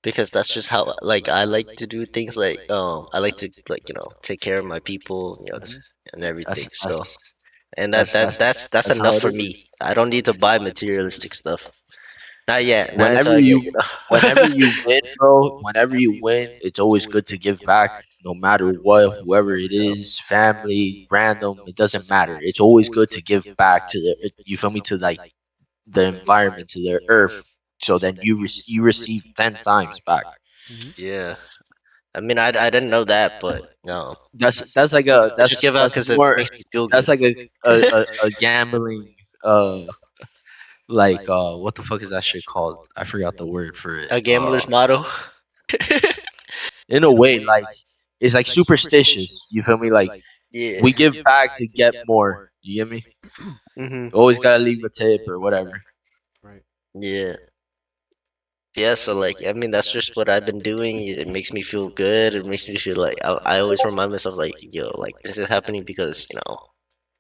because that's just how like I like to do things like I like to like take care of my people, That's and everything. So that's and that's that's how enough it for is. me. I don't need to buy materialistic stuff. Not yet, not Whenever until I get, you whenever you win, bro, whenever you win, it's always good to give back no matter what, whoever it is, family, random, it doesn't matter. It's always good to give back to the you feel me, to like the environment, to the earth, so then you receive 10 times back. Hmm. Yeah. I mean, I didn't know that, but no, That's like a I just give out that's because it more makes me feel that's good. like a gambling uh like what the fuck is that shit called? I forgot the word for it. A gambler's motto. In a way, like it's like superstitious. You feel me? Like Yeah. we give back to get more. You get me? Mhm. Always gotta leave a tip or whatever. Right. Yeah. Yeah, so like I mean that's just what I've been doing. It makes me feel good. It makes me feel like I always remind myself like like this is happening because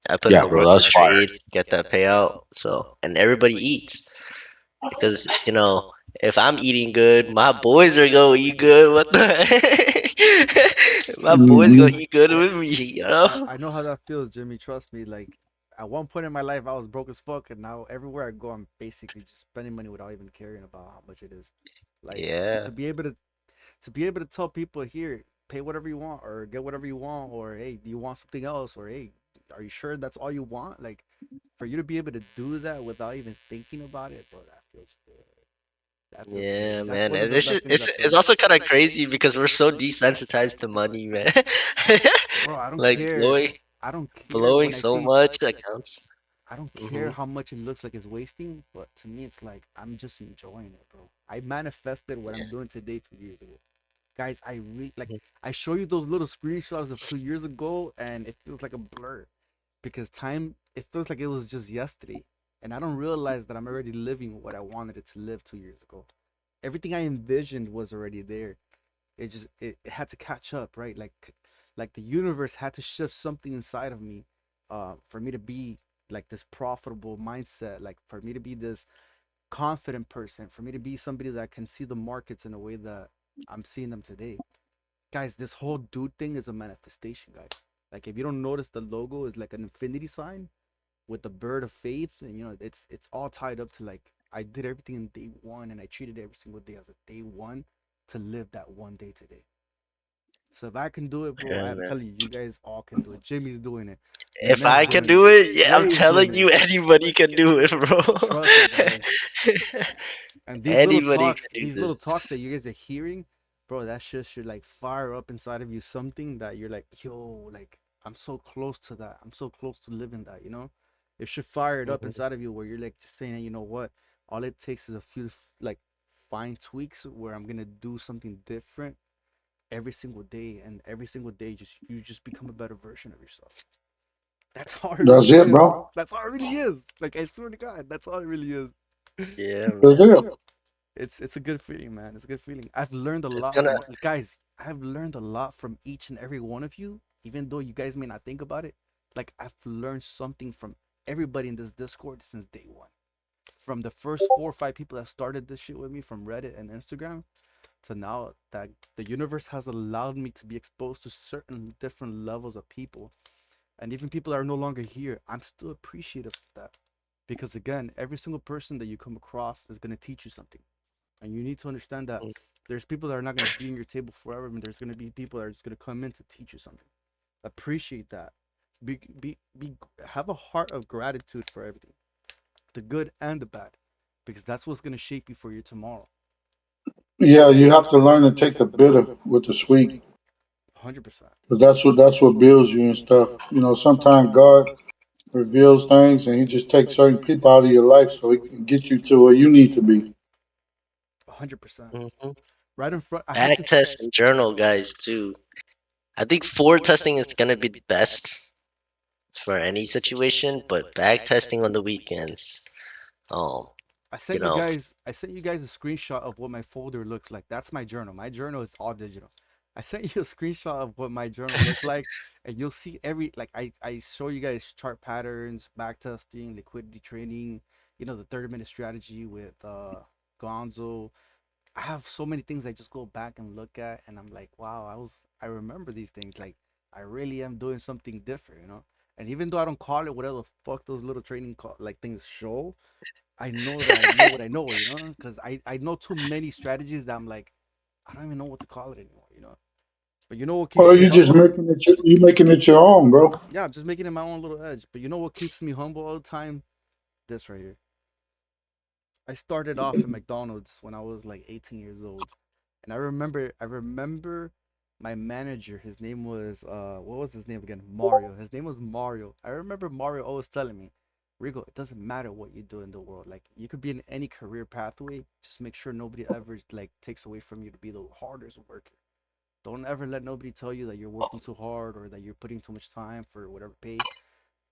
I put in Yeah, the bro, work to that's fire. trade, get that payout. So, and everybody eats because if I'm eating good, my boys are gonna eat good. What the heck? My boys gonna Hmm. eat good with me, you know? I know how that feels, Jimmy. Trust me. Like at one point in my life, I was broke as fuck, and now everywhere I go, I'm basically just spending money without even caring about how much it is. Like Yeah, to be able to tell people here, pay whatever you want, or get whatever you want, or hey, do you want something else, or hey, are you sure that's all you want? Like for you to be able to do that without even thinking about it, bro, that feels good. That feels yeah, good. That's man. one of And the it's best just, things it's I've it's done. also kind of crazy because we're so desensitized to money, man. Bro, I don't Like care. blowing, I don't care blowing when I so see. much that counts. I don't care Hmm. how much it looks like it's wasting, but to me, it's like I'm just enjoying it, bro. I manifested what I'm Yeah. doing today 2 years ago, guys. I show you those little screenshots of 2 years ago, and it feels like a blur because time. It feels like it was just yesterday, and I don't realize that I'm already living what I wanted it to live 2 years ago. Everything I envisioned was already there. It had to catch up, right? Like the universe had to shift something inside of me for me to be like this profitable mindset, like for me to be this confident person, for me to be somebody that can see the markets in a way that I'm seeing them today. Guys, this whole dude thing is a manifestation, guys. Like if you don't notice, the logo is like an infinity sign with the bird of faith, and it's all tied up to like I did everything in day one, and I treated every single day as a day one to live that one day today. So if I can do it, bro, Yeah, I'm man. telling you, you guys all can do it. Jimmy's doing it. If Mehmet's I can doing it. do it, yeah, I'm Ray's doing telling it. you, anybody can do it, bro. Trust me, guys. And Anybody can do these this. little talks that you guys are hearing, bro, that shit should like fire up inside of you something that you're like, yo, like I'm so close to that. I'm so close to living that, you know? It should fire it up Mhm. inside of you where you're like just saying, you know what? All it takes is a few like fine tweaks where I'm gonna do something different every single day, and every single day just you just become a better version of yourself. That's all it That's really it, is. bro. That's all it really is. Like I swear to God, that's all it really is. Yeah, That's man. it. It's a good feeling, man. It's a good feeling. I've learned a It's lot gonna. from guys. I've learned a lot from each and every one of you, even though you guys may not think about it. Like I've learned something from everybody in this Discord since day one. From the first 4 or 5 people that started this shit with me from Reddit and Instagram to now that the universe has allowed me to be exposed to certain different levels of people, and even people that are no longer here, I'm still appreciative of that. Because again, every single person that you come across is going to teach you something. And you need to understand that there's people that are not going to be in your table forever, and there's going to be people that are just going to come in to teach you something. Appreciate that. Be have a heart of gratitude for everything, the good and the bad, because that's what's going to shape you for your tomorrow. Yeah, you have to learn to take the bitter with the sweet, 100%. because that's what builds you and stuff. Sometimes God reveals things, and He just takes certain people out of your life so He can get you to where you need to be. 100%. Hmm. Right in front. I had Back this. test and journal, guys, too. I think forward testing is gonna be the best for any situation, but back testing on the weekends, um, I you sent you know, guys I sent you guys a screenshot of what my folder looks like. That's my journal. My journal is all digital. I sent you a screenshot of what my journal looks like, and you'll see every like I show you guys chart patterns, back testing, liquidity trading, the 30-minute strategy with Gonzo. I have so many things I just go back and look at, and I'm like, wow, I remember these things. Like I really am doing something different. And even though I don't call it whatever the fuck those little like things show, I know that I know what I know, because I know too many strategies that I'm like, I don't even know what to call it anymore. But you know what keeps Or me you just humble? making it your own, bro. Yeah, I'm just making it my own little edge. But you know what keeps me humble all the time? This right here. I started off in McDonald's when I was like 18 years old. And I remember my manager, his name was what was his name again? Mario. His name was Mario. I remember Mario always telling me, Rigo, it doesn't matter what you do in the world. Like you could be in any career pathway, just make sure nobody ever like takes away from you to be the hardest worker. Don't ever let nobody tell you that you're working too hard or that you're putting too much time for whatever pay.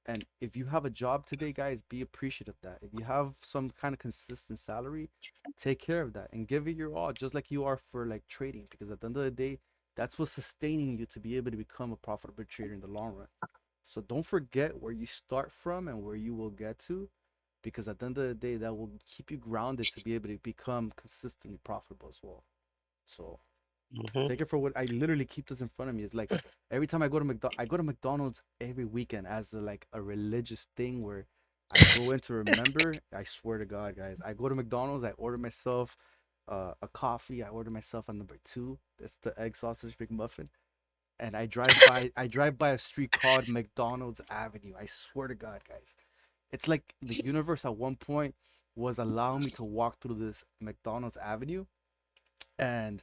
And if you have a job today, guys, be appreciative of that. If you have some kind of consistent salary, take care of that and give it your all, just like you are for like trading. Because at the end of the day, that's what's sustaining you to be able to become a profitable trader in the long run. So don't forget where you start from and where you will get to, because at the end of the day, that will keep you grounded to be able to become consistently profitable as well. So Hmm. take it for what I literally keep this in front of me. It's like every time I go to McDonald's every weekend as like a religious thing where I go in to remember. I swear to God, guys, I go to McDonald's. I order myself a coffee. I order myself a number two. That's the egg sausage McMuffin. And I drive by a street called McDonald's Avenue. I swear to God, guys, it's like the universe at one point was allowing me to walk through this McDonald's Avenue, and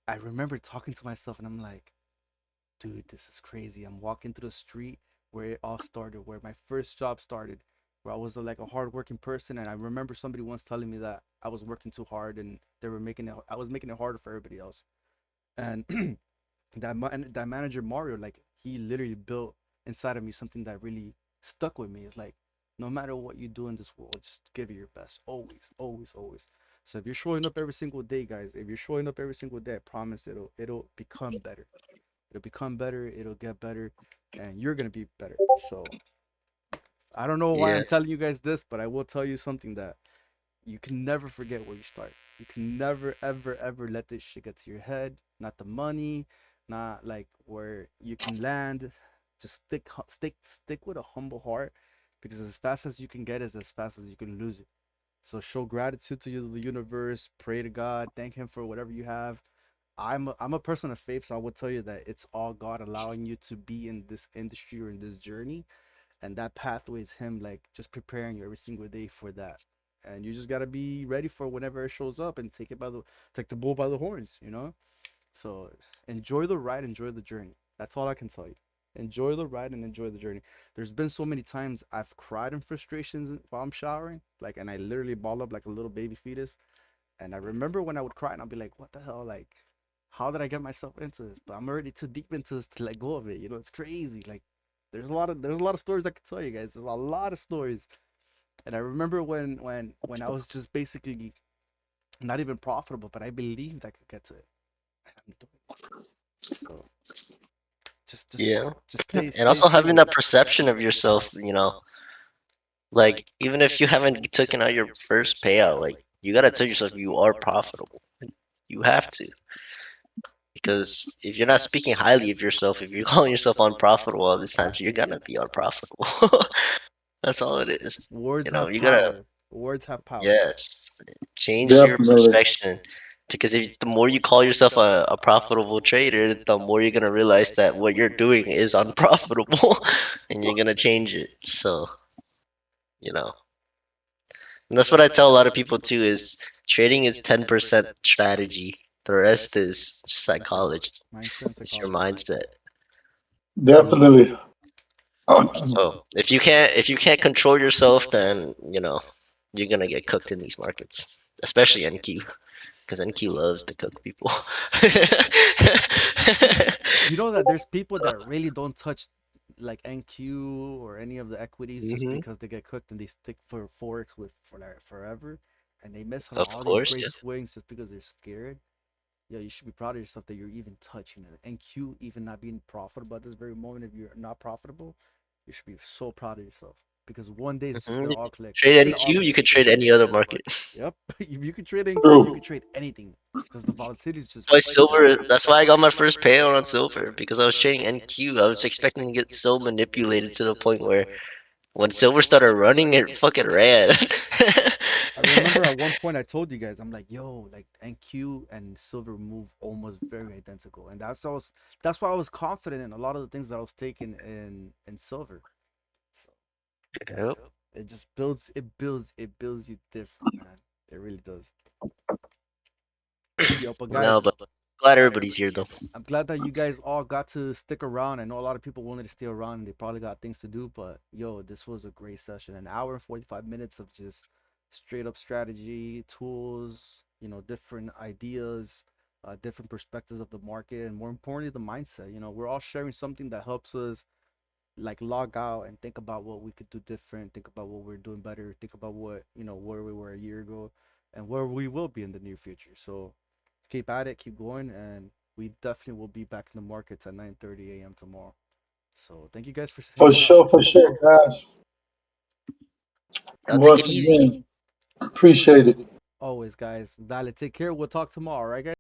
I remember talking to myself, and I'm like, dude, this is crazy. I'm walking through the street where it all started, where my first job started, where I was like a hardworking person. And I remember somebody once telling me that I was working too hard, and I was making it harder for everybody else. And that manager Mario, like he literally built inside of me something that really stuck with me. It's like no matter what you do in this world, just give it your best, always, always, always. So if you're showing up every single day, guys, if you're showing up every single day, I promise it'll become better. It'll become better. It'll get better, and you're gonna be better. So I don't know why Yeah. I'm telling you guys this, but I will tell you something that you can never forget where you start. You can never, ever, ever let this shit get to your head. Not the money, not like where you can land. Just stick with a humble heart, because as fast as you can get is as fast as you can lose it. So show gratitude to the universe. Pray to God. Thank Him for whatever you have. I'm a person of faith, so I will tell you that it's all God allowing you to be in this industry or in this journey, and that pathway is Him like just preparing you every single day for that. And you just gotta be ready for whenever it shows up and take the bull by the horns, you know. So enjoy the ride, enjoy the journey. That's all I can tell you. Enjoy the ride and enjoy the journey. There's been so many times I've cried in frustrations while I'm showering, like, and I literally ball up like a little baby fetus. And I remember when I would cry and I'd be like, what the hell? Like, how did I get myself into this? But I'm already too deep into this to let go of it. You know, it's crazy. Like, there's a lot of stories I could tell you guys. There's a lot of stories. And I remember when I was just basically not even profitable, but I believed I could get to it. And I'm doing it. So just just Yeah. just And stay also having stable. that perception of yourself, like even if you haven't taken out your first payout, like you gotta tell yourself you are profitable. You have to. Because if you're not speaking highly of yourself, if you're calling yourself unprofitable all this time, you're gonna be unprofitable. That's all it is. Words have You gotta, power. Words have power. yes, change your Definitely. perspective. Because if the more you call yourself a profitable trader, the more you're gonna realize that what you're doing is unprofitable, and you're gonna change it. So, you know, and that's what I tell a lot of people too. Is trading is 10% strategy. The rest is psychology. Mindset and It's your psychology. mindset. Definitely. So if you can't control yourself, then you're gonna get cooked in these markets, especially NQ, because NQ loves to cook people. You know that there's people that really don't touch like NQ or any of the equities just Hmm. because they get cooked and they stick for forex with for like forever, and they miss on Of all these course, great yeah. swings just because they're scared. Yeah, you should be proud of yourself that you're even touching it. NQ even not being profitable at this very moment. If you're not profitable, you should be so proud of yourself, because one day it's just Hmm. gonna all click. Trade It's gonna all NQ, you click. could trade any other market. Yep. If you could trade NQ, you True. could trade anything because the volatility is just Why insane. silver? That's why I got my first payout on silver because I was trading NQ. I was expecting to get so manipulated to the point where when silver started running, it fucking ran. I remember at one point I told you guys, I'm like, yo, like NQ and silver move almost very identical, and that's why I was confident in a lot of the things that I was taking in silver. So Yep. that's it builds you different, man. It really does. Yo, but No, guys, but glad everybody's here though. I'm glad that you guys all got to stick around. I know a lot of people wanted to stay around and they probably got things to do, but yo, this was a great session. An hour and 45 minutes of just straight up strategy, tools, different ideas, different perspectives of the market, and more importantly, the mindset. We're all sharing something that helps us like log out and think about what we could do different, think about what we're doing better, think about where we were a year ago and where we will be in the near future. So keep at it, keep going, and we definitely will be back in the markets at 9:30 a.m. tomorrow. So thank you guys for For hanging out. sure, guys. Y'all take Once it easy. again, appreciate it. Always, guys. Dale, take care. We'll talk tomorrow, all right, guys?